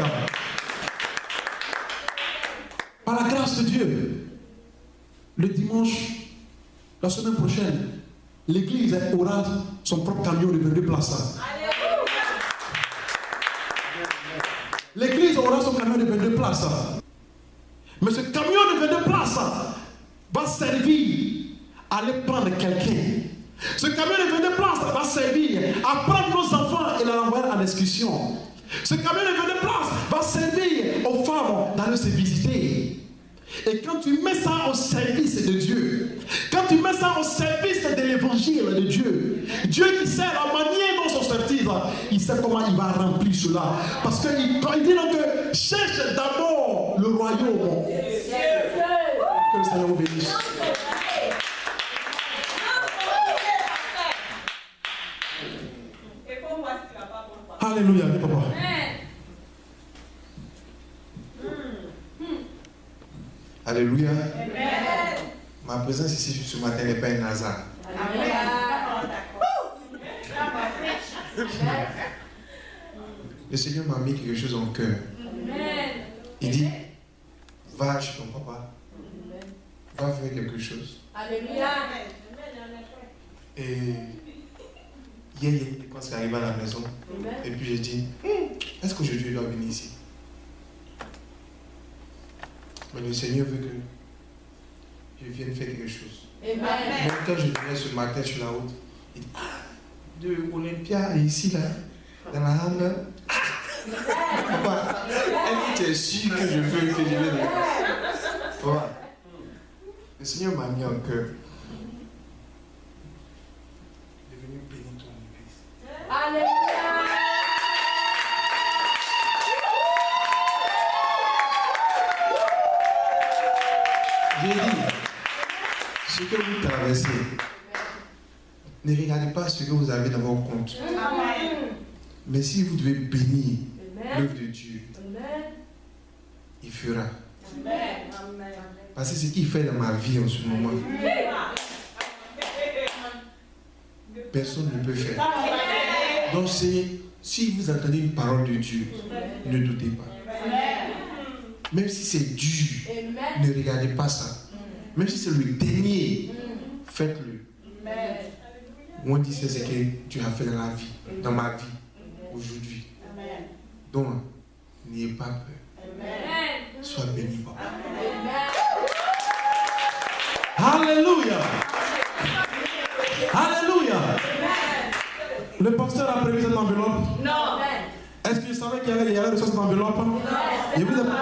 Par la grâce de Dieu, le dimanche, la semaine prochaine, l'église aura son propre camion de 22 places. L'église aura son camion de 22 places. Mais ce camion de 22 places va servir à aller prendre quelqu'un. Ce camion de 22 places va servir à prendre nos enfants et les envoyer à l'excursion. Ce camion de 22 places va servir aux femmes d'aller se visiter. Et quand tu mets ça au service de Dieu, quand tu mets ça au service de l'évangile de Dieu, Dieu qui sait la manière dont s'en sortir, il sait comment il va remplir cela. Parce qu'il dit donc que cherche d'abord le royaume. Que le Seigneur vous bénisse. Alléluia, papa. Alléluia. Ma présence ici ce matin n'est pas un hasard. Le Seigneur m'a mis quelque chose en cœur. Il dit, va chez ton papa. Va faire quelque chose. Alléluia. Et hier, il y a une dépense qui arrive à la maison. Et puis j'ai dit, est-ce qu'aujourd'hui il doit venir ici? Mais le Seigneur veut que je vienne faire quelque chose. Même quand je venais ce matin sur la route, il dit, de Olympia ici là, dans la rame. Elle dit, tu es sûr que je veux que je vienne. Voilà. Le Seigneur m'a mis en cœur de venir bénir ton église. Alléluia. J'ai dit, ce que vous traversez, ne regardez pas ce que vous avez dans vos comptes. Mais si vous devez bénir l'œuvre de Dieu, il fera. Parce que c'est ce qu'il fait dans ma vie en ce moment. Personne ne peut faire. Donc si vous entendez une parole de Dieu, ne doutez pas. Même si c'est dur, ne regardez pas ça. Même si c'est le dernier, faites-le. Moi, je dis c'est ce que tu as fait dans la vie, dans ma vie, aujourd'hui. Donc, n'ayez pas peur. Sois béni, papa. Alléluia. Alléluia. Le pasteur a prévu cette enveloppe? Non. Est-ce qu'il savait qu'il y allait recevoir cette enveloppe? Non. Il vous a... Amen.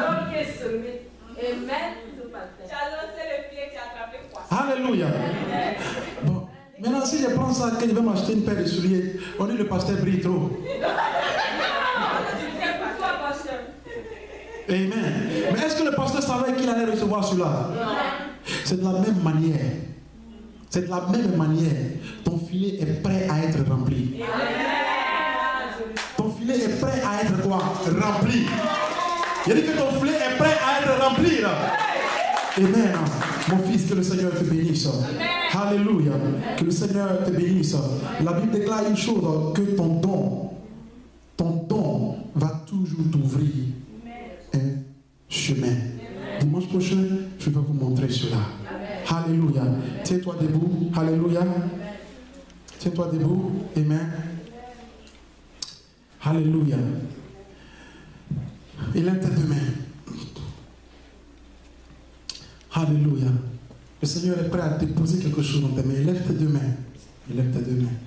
Tu as lancé le pied, tu as attrapé quoi? Alléluia. Bon. Maintenant, si je prends ça, que je vais m'acheter une paire de souliers, on dit le pasteur brille trop. Amen. Mais est-ce que le pasteur savait qu'il allait recevoir cela? C'est de la même manière. C'est de la même manière. Ton filet est prêt à être rempli. Ton filet est prêt à être quoi? Rempli. Il dit que ton filet est prêt à être rempli. Amen. Mon fils, que le Seigneur te bénisse. Alléluia. Que le Seigneur te bénisse. La Bible déclare une chose, que ton don va toujours t'ouvrir un chemin. Dimanche prochain, je vais vous montrer cela. Alléluia. Tiens-toi debout. Alléluia. Tiens-toi debout. Amen. Alléluia. Il lève tes deux mains. Alléluia. Le Seigneur est prêt à déposer quelque chose dans tes mains. Lève tes deux mains. Il lève tes deux mains.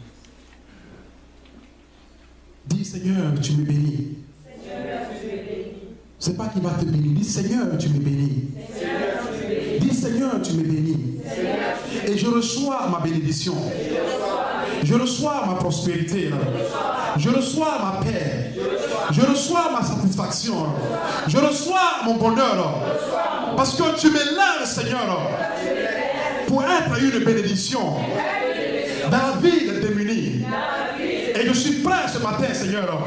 Dis, Seigneur, tu me bénis. C'est pas qu'il va te bénir. Dis, Seigneur, tu me bénis. Dis, Seigneur, tu me bénis. Et je reçois ma bénédiction. Je reçois ma prospérité. Je reçois ma paix. Je reçois ma satisfaction. Je reçois mon bonheur. Parce que tu me lèves, Seigneur, pour être une bénédiction dans la vie des démunis. Et je suis prêt ce matin, Seigneur,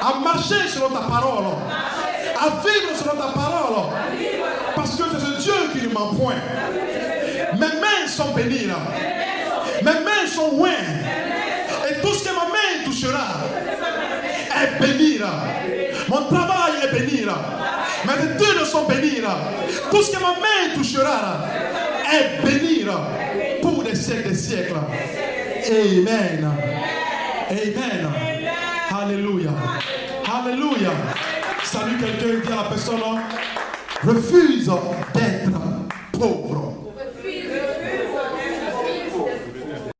à marcher selon ta parole, à vivre selon ta parole, parce que c'est ce Dieu qui ne ment point. Mes mains sont bénies, mes mains sont ouïes, et tout ce que ma main touchera est béni. Mon travail est béni, mes études sont bénies, tout ce que ma main touchera est béni pour des siècles et des siècles. Amen. Amen. Alléluia. Alléluia. Salut quelqu'un, dit à la personne, refuse d'être pauvre.